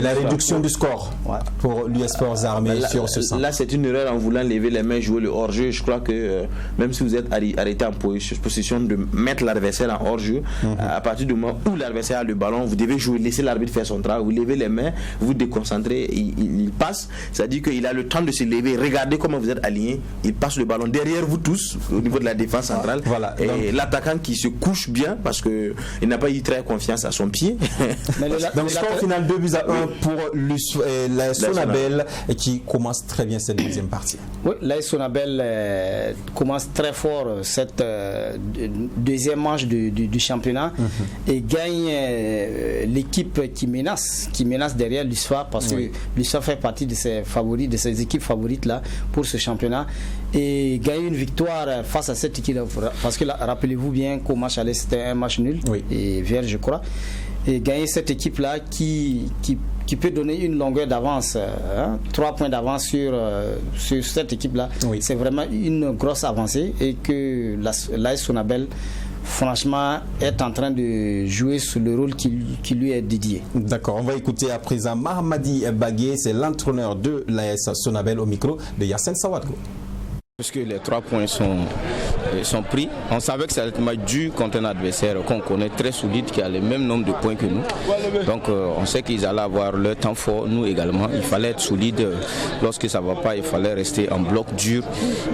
la réduction du score pour l'US Force Armée sur ce centre. Là, c'est une erreur en voulant lever les mains, jouer le hors-jeu. Je crois que même si vous êtes arrêté en position de mettre l'adversaire en hors-jeu, à partir du moment où l'adversaire a le ballon, vous devez jouer, laisser l'arbitre faire son travail, vous levez les mains, vous déconcentrez, il passe, c'est-à-dire qu'il a le temps de se lever, regardez comment vous êtes aligné, il passe le ballon derrière vous tous au niveau de la défense centrale, et l'attaquant qui se couche bien parce qu'il n'a pas eu très confiance à son pied. Donc score final 2-1 pour la Sonabel qui commence très bien cette deuxième partie. Oui, la Sonabel commence très fort cette deuxième manche du championnat et gagne l'équipe qui menace derrière l'USFA parce que l'USFA fait partie de ses favoris, de ses équipes favorites là pour ce championnat, et gagne une victoire face à cette équipe parce que là, rappelez-vous bien qu'au match aller c'était un match nul et vierge je crois, et gagner cette équipe là qui peut donner une longueur d'avance, 3 points d'avance sur cette équipe là, c'est vraiment une grosse avancée, et que l'AS Sonabel franchement est en train de jouer sur le rôle qui lui est dédié. D'accord, on va écouter à présent Mahamadi Bagué, c'est l'entraîneur de l'AS Sonabel au micro de Yassine Sawadgo. Parce que les 3 points sont pris. On savait que ça allait être match dur contre un adversaire qu'on connaît très solide, qui a le même nombre de points que nous. Donc on sait qu'ils allaient avoir leur temps fort, nous également. Il fallait être solide. Lorsque ça ne va pas, il fallait rester en bloc dur.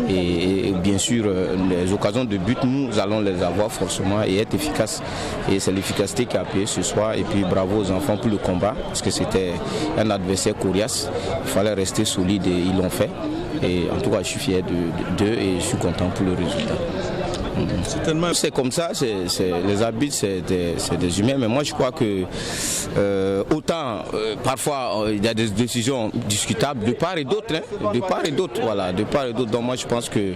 Et bien sûr, les occasions de but, nous allons les avoir forcément et être efficaces. Et c'est l'efficacité qui a payé ce soir. Et puis bravo aux enfants pour le combat, parce que c'était un adversaire coriace. Il fallait rester solide et ils l'ont fait. Et en tout cas, je suis fier d'eux et je suis content pour le résultat. C'est comme ça, les arbitres, c'est des humains, mais moi je crois que autant parfois il y a des décisions discutables de part et d'autre, voilà, de part et d'autre. Donc moi je pense que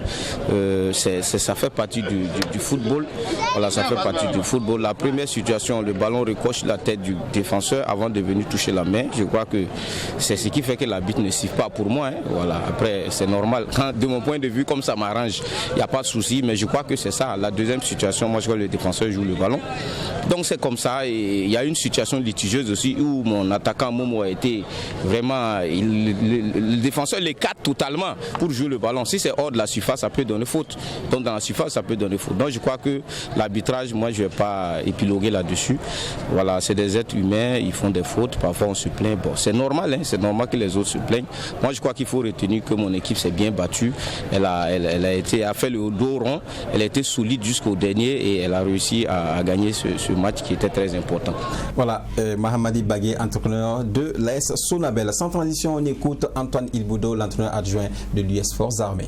ça fait partie du football. Voilà, ça fait partie du football. La première situation, le ballon recoche la tête du défenseur avant de venir toucher la main. Je crois que c'est ce qui fait que l'arbitre ne siffle pas pour moi. Voilà, après c'est normal. De mon point de vue, comme ça m'arrange, il n'y a pas de souci, mais je crois que c'est ça. La deuxième situation, moi je vois le défenseur joue le ballon. Donc c'est comme ça, et il y a une situation litigieuse aussi où mon attaquant Momo a été vraiment, le défenseur l'écarte totalement pour jouer le ballon. Si c'est hors de la surface, ça peut donner faute. Donc dans la surface, ça peut donner faute. Donc je crois que l'arbitrage, moi je ne vais pas épiloguer là-dessus. Voilà, c'est des êtres humains, ils font des fautes, parfois on se plaint. Bon, c'est normal, hein, c'est normal que les autres se plaignent. Moi je crois qu'il faut retenir que mon équipe s'est bien battue. Elle a fait le dos rond, elle a été solide jusqu'au dernier et elle a réussi à gagner ce match qui était très important. Voilà, Mahamadi Bagué, entraîneur de l'AS Sonabel. Sans transition, on écoute Antoine Ilboudo, l'entraîneur adjoint de l'US Force Armée.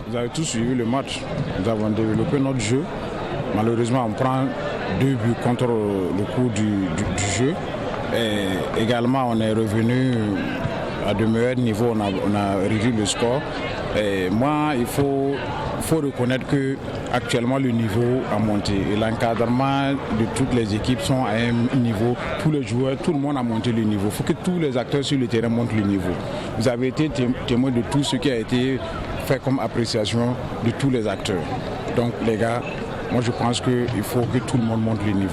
Vous avez tous suivi le match. Nous avons développé notre jeu. Malheureusement, on prend 2 buts contre le cours du jeu. Et également, on est revenu à de meilleurs niveaux. On a réduit le score. Et moi, il faut reconnaître que actuellement le niveau a monté et l'encadrement de toutes les équipes sont à un niveau. Tous les joueurs, tout le monde a monté le niveau. Il faut que tous les acteurs sur le terrain montent le niveau. Vous avez été témoin de tout ce qui a été fait comme appréciation de tous les acteurs. Donc les gars, moi je pense qu'il faut que tout le monde monte le niveau.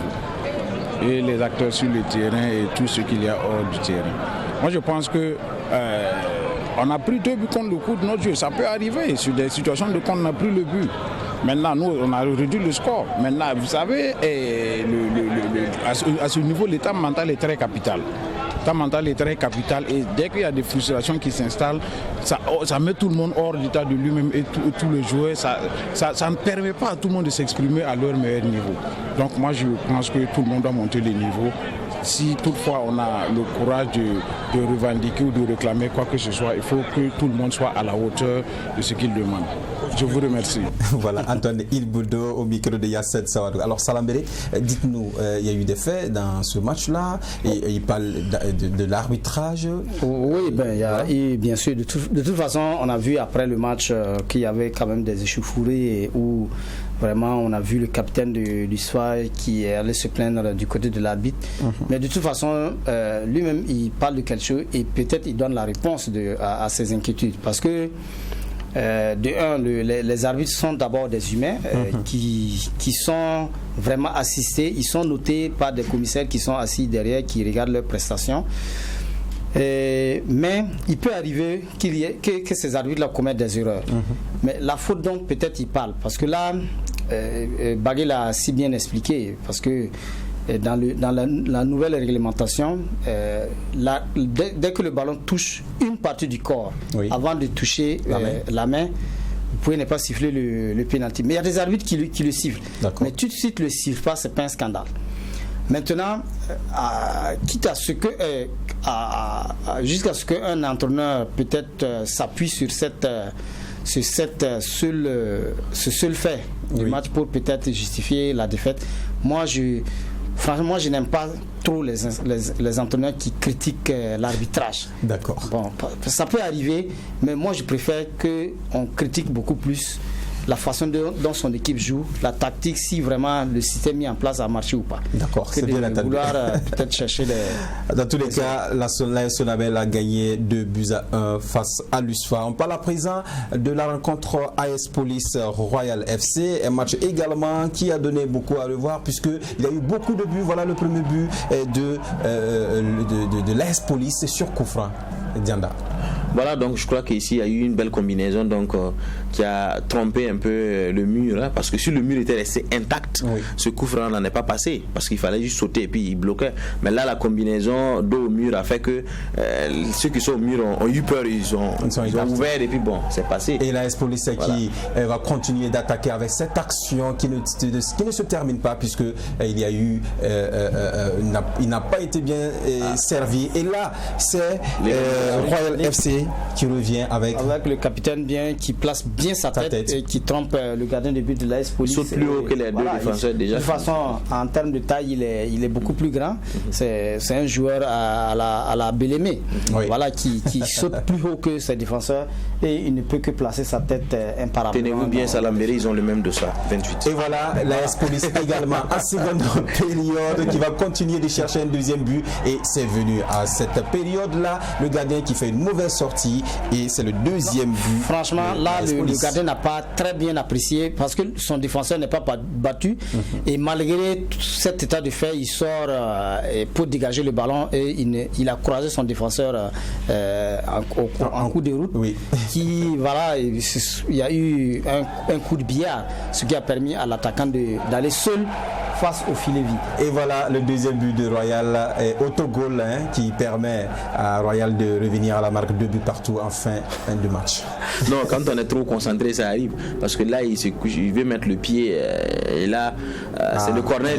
Et les acteurs sur le terrain et tout ce qu'il y a hors du terrain. Moi je pense que on a pris 2 buts contre le coup de notre jeu. Ça peut arriver sur des situations de quand on a pris le but. Maintenant, nous, on a réduit le score. Maintenant, vous savez, à ce niveau, l'état mental est très capital. L'état mental est très capital et dès qu'il y a des frustrations qui s'installent, ça met tout le monde hors d'état de lui-même et tous les joueurs. Ça ne permet pas à tout le monde de s'exprimer à leur meilleur niveau. Donc moi, je pense que tout le monde doit monter le niveau. Si toutefois on a le courage de revendiquer ou de réclamer quoi que ce soit, il faut que tout le monde soit à la hauteur de ce qu'il demande. Je vous remercie. Voilà, Antoine Ilboudo au micro de Yassine Sawadou. Alors Salambéré, dites-nous, il y a eu des faits dans ce match-là, et il parle de l'arbitrage. Oui, il y a eu, bien sûr, de toute façon, on a vu après le match qu'il y avait quand même des échauffourées où Vraiment, on a vu le capitaine du SOA qui est allé se plaindre du côté de l'arbitre. Mais de toute façon, lui-même, il parle de quelque chose et peut-être il donne la réponse à ses inquiétudes. Parce que, de un, les arbitres sont d'abord des humains qui sont vraiment assistés. Ils sont notés par des commissaires qui sont assis derrière, qui regardent leurs prestations. Mais il peut arriver que ces arbitres-là commettent des erreurs. Mais la faute, donc, peut-être il parle. Parce que là, Bagué l'a si bien expliqué. Parce que dans la nouvelle réglementation, dès que le ballon touche une partie du corps, avant de toucher la main, vous pouvez ne pas siffler le pénalty. Mais il y a des arbitres qui le sifflent. Mais tout de suite, le siffle pas, c'est pas un scandale. Maintenant, quitte à ce que jusqu'à ce qu'un entraîneur peut-être s'appuie sur ce seul fait du match pour peut-être justifier la défaite, franchement, je n'aime pas trop les entraîneurs qui critiquent l'arbitrage. D'accord. Bon, ça peut arriver, mais moi je préfère qu'on critique beaucoup plus la façon dont son équipe joue, la tactique, si vraiment le système mis en place a marché ou pas. D'accord, c'est bien entendu. Vouloir peut-être chercher Dans tous les cas, l'AS Sonabel a gagné 2-1 face à l'USFA. On parle à présent de la rencontre AS Police Royal FC, un match également qui a donné beaucoup à revoir puisqu'il y a eu beaucoup de buts. Voilà le premier but de l'AS Police sur coup franc. Dianda. Voilà, donc je crois qu'ici il y a eu une belle combinaison qui a trompé un peu le mur, hein, parce que si le mur était resté intact, ce coup franc n'en est pas passé parce qu'il fallait juste sauter et puis il bloquait. Mais là, la combinaison dos au mur a fait que ceux qui sont au mur ont eu peur, ils ont ouvert et puis bon, c'est passé. Et l'AS Police qui va continuer d'attaquer avec cette action qui ne se termine pas puisque il y a eu, il n'a pas été bien servi. Et là, c'est Royal FC qui revient avec le capitaine qui place bien sa tête et qui trompe le gardien de but de l'AS Police. Il saute plus haut que les deux défenseurs déjà. De toute façon, en termes de taille, il est beaucoup plus grand. C'est un joueur à la Bellémé, voilà, qui saute plus haut que ses défenseurs et il ne peut que placer sa tête imparablement. Tenez-vous bien, Salambéry, ils ont le même de ça, 28. Et voilà, l'AS Police également en seconde période qui va continuer de chercher un deuxième but et c'est venu à cette période-là, le gardien qui fait une mauvaise sortie et c'est le deuxième but. Franchement, là, le gardien n'a pas très bien apprécié parce que son défenseur n'est pas battu et malgré cet état de fait, il sort pour dégager le ballon et il a croisé son défenseur en coup de route. Voilà, il y a eu un coup de billard, ce qui a permis à l'attaquant d'aller seul face au filet vide. Et voilà le deuxième but de Royal, autogol qui permet à Royal de revenir à la marque 2 buts partout en fin de match. Non, quand on est trop concentré, ça arrive. Parce que là, il veut mettre le pied et là, c'est le corner.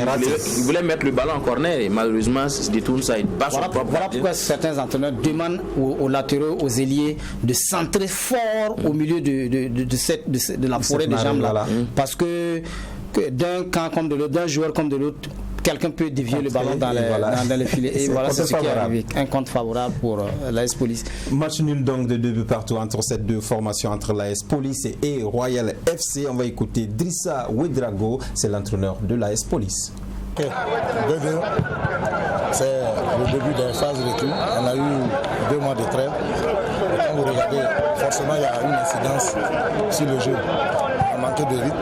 Il voulait mettre le ballon en corner et malheureusement, il se détourne ça. Il passe voilà pourquoi certains entraîneurs demandent aux latéraux, aux ailiers de centrer fort au milieu de la forêt des jambes là. Parce que d'un camp comme de l'autre, d'un joueur comme de l'autre, quelqu'un peut dévier le ballon dans les filets. Et voilà, c'est ce qui est arrivé. Un compte favorable pour l'AS Police. Match nul donc de 2 buts partout entre ces deux formations, entre l'AS Police et Royal FC. On va écouter Drissa Ouedraogo, c'est l'entraîneur de l'AS Police. 2-2, c'est le début de la phase de retour. On a eu 2 mois de trêve. Quand vous regardez, forcément il y a une incidence sur le jeu. On a manqué de rythme,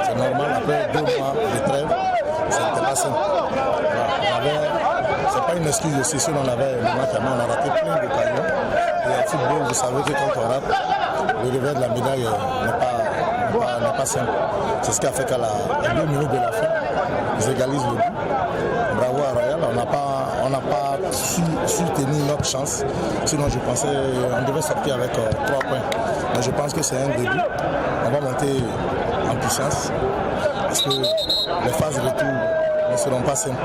c'est normal. Après 2 mois de trêve, c'était pas simple. C'est pas une excuse aussi, si on avait le match à main, on a raté plein d'occasions. Et en football, vous savez que quand on rate, le revers de la médaille n'est pas simple. C'est ce qui a fait qu'à 2 minutes de la fin, ils égalisent le but. Bravo à Royal, on n'a pas su tenir notre chance. Sinon, je pensais qu'on devait sortir avec 3 points. Mais je pense que c'est un début. On va monter en puissance parce que les phases de retour ne seront pas simples.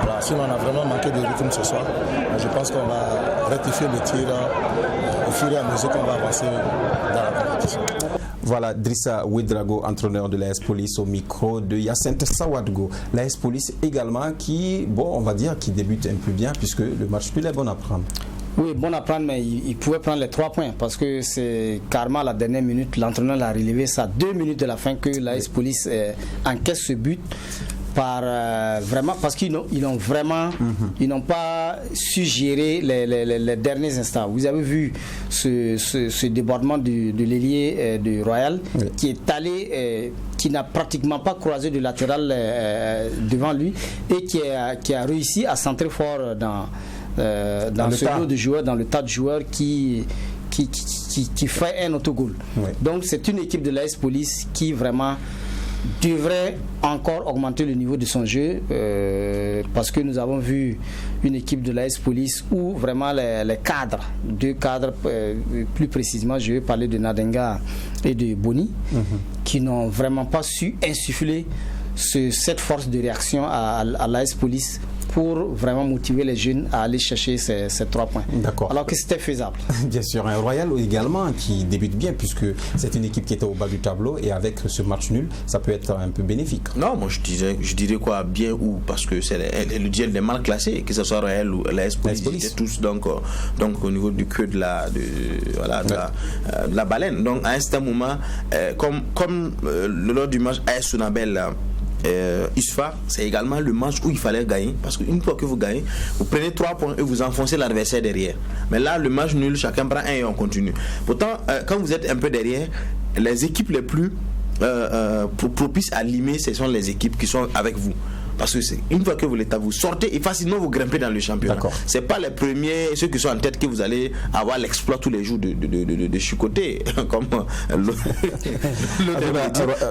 Voilà. Sinon, on a vraiment manqué de rythme ce soir. Mais je pense qu'on va rectifier le tir au fur et à mesure qu'on va avancer dans la compétition. Voilà, Drissa Ouedraogo, entraîneur de l'AS Police au micro de Hyacinthe Sawadgo. L'AS Police également qui, on va dire, qui débute un peu bien puisque le match nul est bon à prendre. Oui, bon à prendre, mais il pouvait prendre les 3 points parce que c'est carrément à la dernière minute, l'entraîneur l'a relevé, ça 2 minutes de la fin que l'AS Police encaisse ce but. Vraiment parce qu'ils n'ont pas su gérer les derniers instants. Vous avez vu ce débordement de l'ailier de Royal qui est allé, qui n'a pratiquement pas croisé de latéral devant lui et qui a réussi à centrer fort dans ce lot de joueurs, dans le tas de joueurs qui fait un autogol. Donc c'est une équipe de l'AS Police qui vraiment devrait encore augmenter le niveau de son jeu parce que nous avons vu une équipe de l'AS Police où vraiment les cadres, 2 cadres plus précisément, je vais parler de Nadenga et de Boni, qui n'ont vraiment pas su insuffler cette force de réaction à l'AS Police pour vraiment motiver les jeunes à aller chercher ces 3 points. D'accord. Alors que c'était faisable. Bien sûr, un Royal également qui débute bien puisque c'est une équipe qui était au bas du tableau et avec ce match nul, ça peut être un peu bénéfique. Non, moi je dirais quoi, bien ou parce que c'est le duel des mal classés, que ce soit Royal ou l'AS Police, ils étaient tous donc au niveau du queue de la baleine. Donc à un certain moment, comme lors du match AS Sonabel, ISFA, c'est également le match où il fallait gagner parce qu'une fois que vous gagnez, vous prenez 3 points et vous enfoncez l'adversaire derrière. Mais là, le match nul, chacun prend 1 et on continue. Pourtant, quand vous êtes un peu derrière, les équipes les plus propices à limer, ce sont les équipes qui sont avec vous. Parce que une fois que vous sortez et facilement vous grimpez dans le championnat. C'est pas les premiers, ceux qui sont en tête, que vous allez avoir l'exploit tous les jours de chicoter, comme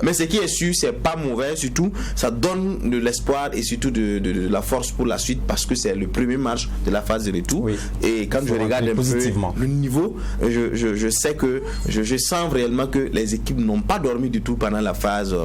mais ce qui est sûr, c'est pas mauvais, surtout ça donne de l'espoir et surtout de la force pour la suite parce que c'est le premier match de la phase de retour. Et quand je regarde un peu le niveau, je sais que je sens réellement que les équipes n'ont pas dormi du tout pendant la phase,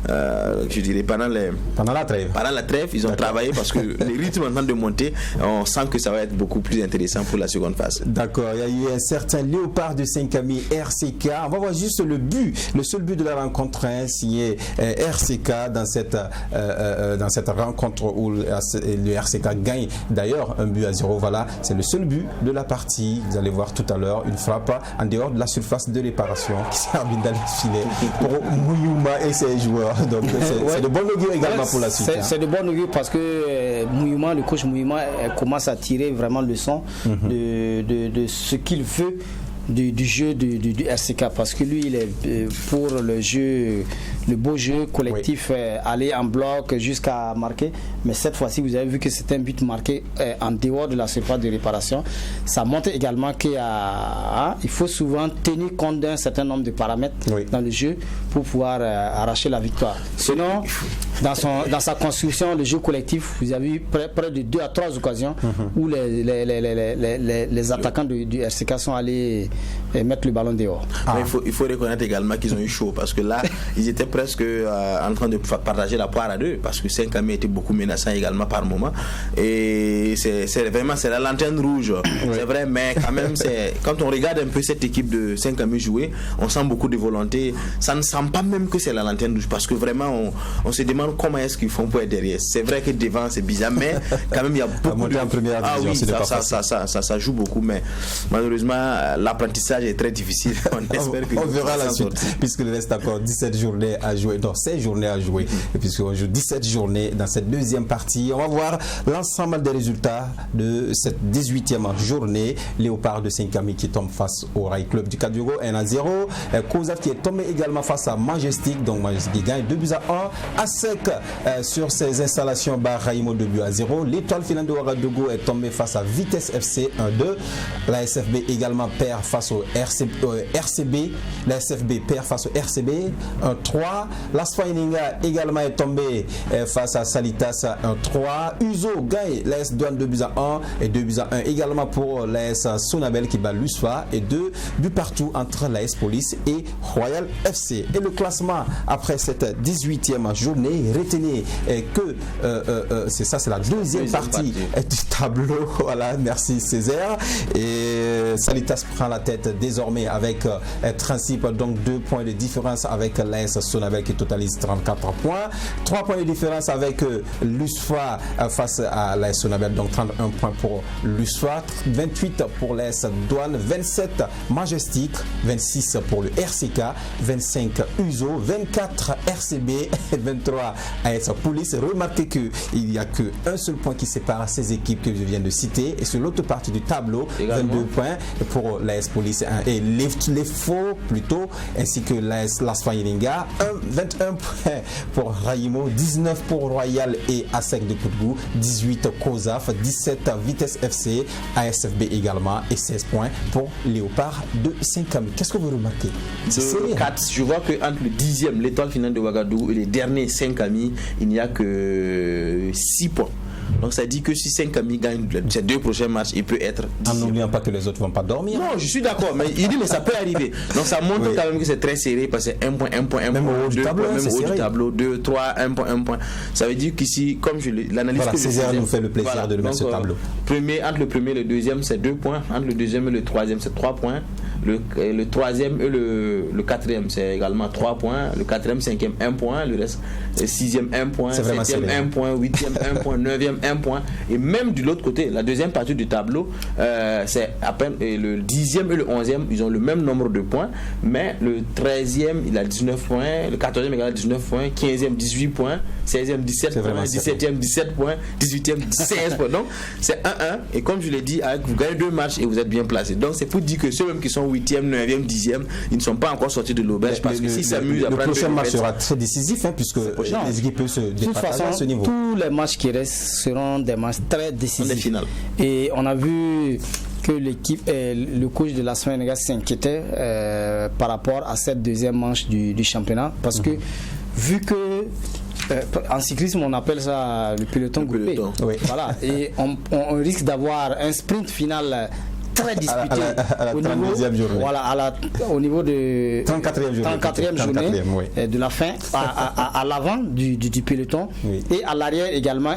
je dirais pendant la trêve, ils ont travaillé parce que les rythmes en train de monter, on sent que ça va être beaucoup plus intéressant pour la seconde phase. D'accord, il y a eu un certain Léopard de Saint-Camille, RCK. On va voir juste le seul but de la rencontre signé RCK dans cette rencontre où le RCK gagne d'ailleurs 1-0. Voilà, c'est le seul but de la partie. Vous allez voir tout à l'heure une frappe en dehors de la surface de réparation qui servait dans le filet pour Mouyouma et ses joueurs. Donc c'est de bon augure également pour la suite. C'est de bon augure parce que le coach Mouyouma commence à tirer vraiment le son de ce qu'il veut du jeu du RCK parce que lui il est pour le beau jeu collectif, aller en bloc jusqu'à marquer, mais cette fois-ci vous avez vu que c'est un but marqué en dehors de la surface de réparation. Ça montre également qu'il faut souvent tenir compte d'un certain nombre de paramètres dans le jeu pour pouvoir arracher la victoire. Sinon dans sa construction, le jeu collectif, vous avez eu près de 2 à 3 occasions où les attaquants du RCK sont allés mettre le ballon dehors. Il faut reconnaître également qu'ils ont eu chaud parce que là ils étaient presque en train de partager la poire à deux parce que Saint-Camille était beaucoup menaçant également par moment et c'est vraiment la lanterne rouge. C'est vrai, mais quand même quand on regarde un peu cette équipe de Saint-Camille jouer, on sent beaucoup de volonté. Ça ne sent pas même que c'est la lanterne rouge parce que vraiment on se demande comment est-ce qu'ils font pour être derrière. C'est vrai que devant c'est bizarre, mais quand même il y a beaucoup de... en première division, ça joue beaucoup, mais malheureusement l'apprentissage est très difficile. On verra la suite puisqu'il reste encore 17 journées à jouer, donc 16 journées à jouer, et puisqu'on joue 17 journées dans cette deuxième partie. On va voir l'ensemble des résultats de cette 18e journée. Léopard de Saint-Camille qui tombe face au Rail Club du Kadiogo 1-0. Kozaf qui est tombé également face à Majestic, donc Majestic gagne 2-1 à sec sur ses installations Bahraïmo 2-0. L'Étoile Finale de Ouagadougou est tombé face à Vitesse FC 1-2. La SFB également perd face au RCB. La SFB perd face au RCB 1-3. L'Asfaïninga également est tombé face à Salitas 1-3. Uzo gagne l'AS Douane 2-1 et 2-1 également pour l'AS Sonabel qui bat l'USFA et 2 buts partout entre l'AS Police et Royal FC. Et le classement après cette 18e journée, retenez que c'est la deuxième partie du tableau. Voilà, merci Césaire. Et Salitas prend la tête désormais avec principe donc 2 points de différence avec l'AS Sonabel. Sonabel qui totalise 34 points. 3 points de différence avec l'USFA face à l'AS Sonabel, donc 31 points pour l'USFA, 28 pour l'AS Douane, 27 Majestic, 26 pour le RCK, 25 USO, 24 RCB et 23 AS Police. Remarquez qu'il n'y a qu'un seul point qui sépare ces équipes que je viens de citer, et sur l'autre partie du tableau, également 22 points pour l'AS Police et les faux plutôt, ainsi que l'AS Las Fayelinga, 21 points pour Raimo, 19 pour Royal et ASEC de Koutgou, 18 COSAF, 17 Vitesse FC, ASFB également, et 16 points pour Léopard de Saint-Camille. Qu'est-ce que vous remarquez? De 4, je vois qu'entre le 10e, l'étoile finale de Ouagadougou, et les derniers Saint-Camille, il n'y a que 6 points. Donc ça dit que si Saint-Camille gagne ces 2 prochains matchs, il peut être 10e. En n'oubliant pas que les autres ne vont pas dormir. Non, je suis d'accord, mais il dit mais ça peut arriver. Donc ça montre quand même que c'est très serré, parce que c'est 1 point, 1 point, 1 même point, au haut du 2 tableau, points, même au haut du tableau, 2, 3, 1 point, 1 point. Ça veut dire qu'ici, comme l'analyse voilà, que je Césaire faisais, nous fait le plaisir de le mettre sur le tableau. Entre le premier et le deuxième, c'est 2 points. Entre le deuxième et le troisième, c'est 3 points. Le troisième et le quatrième, c'est également 3 points. Le quatrième, cinquième, 1 point. Le reste, le sixième, 1 point. Septième, 1 point. Huitième, 1 point. Neuvième, 1 point. Et même de l'autre côté, la deuxième partie du tableau, c'est à peine le 10e et le 11e, ils ont le même nombre de points. Mais le 13e, il a 19 points. Le 14e, il a 19 points. 15e, 18 points. 16e, 17 points. 17e, 17 points. 18e, 16 points. Donc, c'est 1-1. Et comme je l'ai dit, vous gagnez 2 matchs et vous êtes bien placés. Donc, c'est pour dire que ceux-mêmes qui sont 8e, 9e, 10e, ils ne sont pas encore sortis de l'auberge, parce que s'ils s'amusent à prendre le prochain match sera très décisif, puisque les équipes peuvent se départager à ce niveau. Tous les matchs qui restent seront des matchs très décisifs. Et on a vu que l'équipe, le coach de la Semaine s'inquiétait par rapport à cette deuxième manche du championnat, parce que vu que en cyclisme on appelle ça le peloton groupé, oui. Voilà, et on risque d'avoir un sprint final très disputé au niveau de 34e journée de la fin, à l'avant du peloton, oui. Et à l'arrière également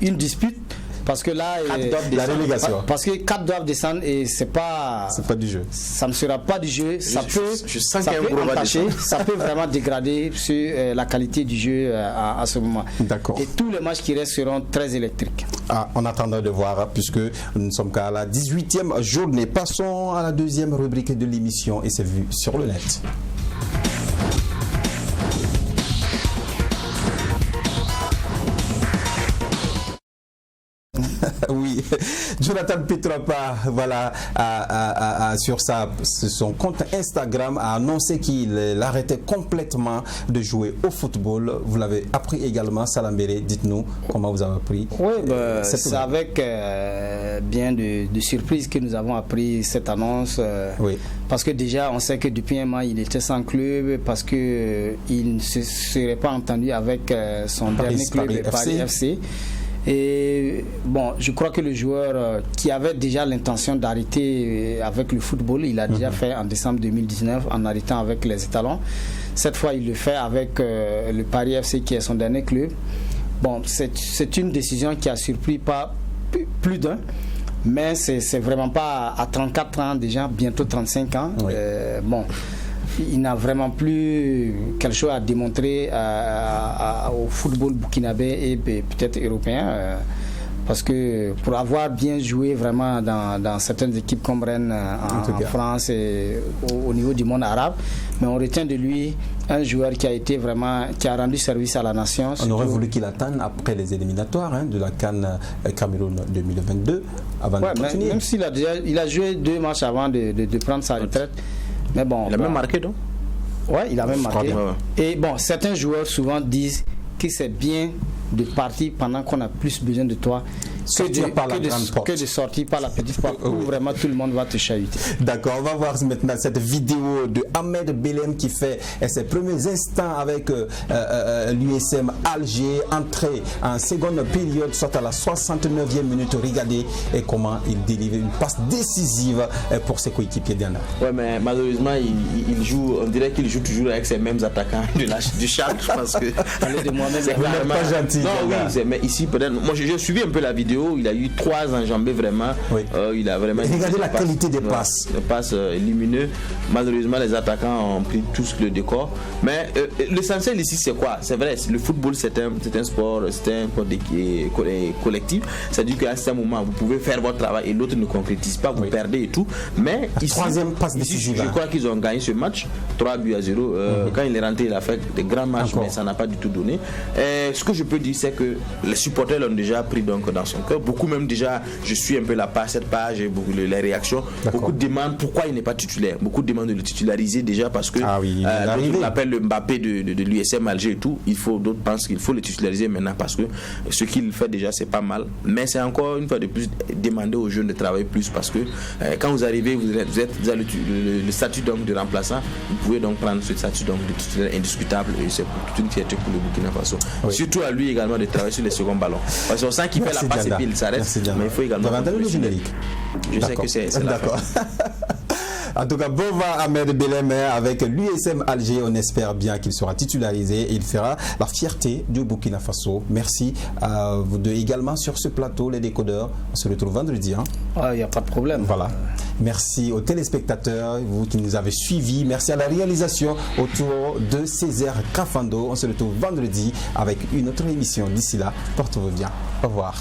une dispute, parce que là la relégation, parce que 4 doivent descendre et c'est pas du jeu, ça ne sera pas du jeu, ça peut entacher, ça peut vraiment dégrader sur la qualité du jeu à ce moment. D'accord. Et tous les matchs qui restent seront très électriques. On attendra de voir, puisque nous ne sommes qu'à la 18e journée. Passons à la deuxième rubrique de l'émission, et c'est vu sur le net. Oui, Jonathan Petropa, voilà, sur son compte Instagram, a annoncé qu'il arrêtait complètement de jouer au football. Vous l'avez appris également, Salambéré. Dites-nous comment vous avez appris. Oui, c'est avec bien de surprise que nous avons appris cette annonce. Oui. Parce que déjà, on sait que depuis un mois, il était sans club, parce qu'il ne se serait pas entendu avec son dernier club, Paris FC. Et bon, je crois que le joueur qui avait déjà l'intention d'arrêter avec le football, il a déjà fait en décembre 2019 en arrêtant avec les étalons. Cette fois, il le fait avec le Paris FC, qui est son dernier club. Bon, c'est une décision qui a surpris pas plus d'un, mais c'est vraiment pas à 34 ans déjà, bientôt 35 ans. Oui. Bon, il n'a vraiment plus quelque chose à démontrer au football burkinabé et peut-être européen, parce que pour avoir bien joué vraiment dans certaines équipes comme Rennes en France et au niveau du monde arabe, mais on retient de lui un joueur qui a rendu service à la nation. On aurait voulu qu'il attende après les éliminatoires de la CAN Cameroun 2022 avant de continuer. Même s'il a joué 2 matchs avant de prendre sa retraite. Mais bon, il a même marqué, donc. Ouais, il a même marqué. Et bon, certains joueurs souvent disent que c'est bien de partir pendant qu'on a plus besoin de toi que de sortir par la petite porte où vraiment tout le monde va te chahuter. D'accord, on va voir maintenant cette vidéo de Ahmed Belem qui fait ses premiers instants avec l'USM Alger, entré en seconde période, soit à la 69e minute. Regardez comment il délivre une passe décisive pour ses coéquipiers d'Anna. Ouais, mais malheureusement, il joue, on dirait qu'il joue toujours avec ces mêmes attaquants du Charles, parce que de moi-même, c'est pas gentil. Non, oui, mais ici, peut-être, moi j'ai suivi un peu la vidéo. vidéo, il a eu 3 enjambées vraiment. Oui. Il a vraiment. Regardez la qualité des passes. Des passes lumineux. Malheureusement, les attaquants ont pris tous le décor. Mais l'essentiel ici, c'est quoi? C'est vrai, le football, c'est un sport collectif. C'est-à-dire qu'à un certain moment, vous pouvez faire votre travail et l'autre ne concrétise pas, vous perdez et tout. Mais ici, troisième passe décisive. Je crois qu'ils ont gagné ce match 3-0. Quand il est rentré, il a fait des grands matchs, mais ça n'a pas du tout donné. Ce que je peux dire, c'est que les supporters l'ont déjà pris donc dans son cœur. Beaucoup même déjà, je suis un peu cette page et les réactions. Beaucoup demandent pourquoi il n'est pas titulaire. Beaucoup demandent de le titulariser déjà parce que on l'appelle le Mbappé de l'USM Alger et tout. D'autres pensent qu'il faut le titulariser maintenant parce que ce qu'il fait déjà c'est pas mal. Mais c'est encore une fois de plus demander aux jeunes de travailler plus parce que quand vous arrivez, vous avez le statut donc de remplaçant. Vous pouvez donc prendre ce statut donc de titulaire indiscutable et c'est toute une fierté pour le Burkina Faso. Surtout à lui également de travailler sur les seconds ballons. Parce qu'on sent qu'il fait la passe et puis il s'arrête. Mais il faut également. Le générique. Je sais que c'est la fin. En tout cas, bon va Ahmed Belem avec l'USM Alger. On espère bien qu'il sera titularisé et il fera la fierté du Burkina Faso. Merci à vous deux également sur ce plateau, les décodeurs. On se retrouve vendredi. Il n'y a pas de problème. Voilà. Merci aux téléspectateurs, vous qui nous avez suivis. Merci à la réalisation autour de Césaire Cafando. On se retrouve vendredi avec une autre émission. D'ici là, portez-vous bien. Au revoir.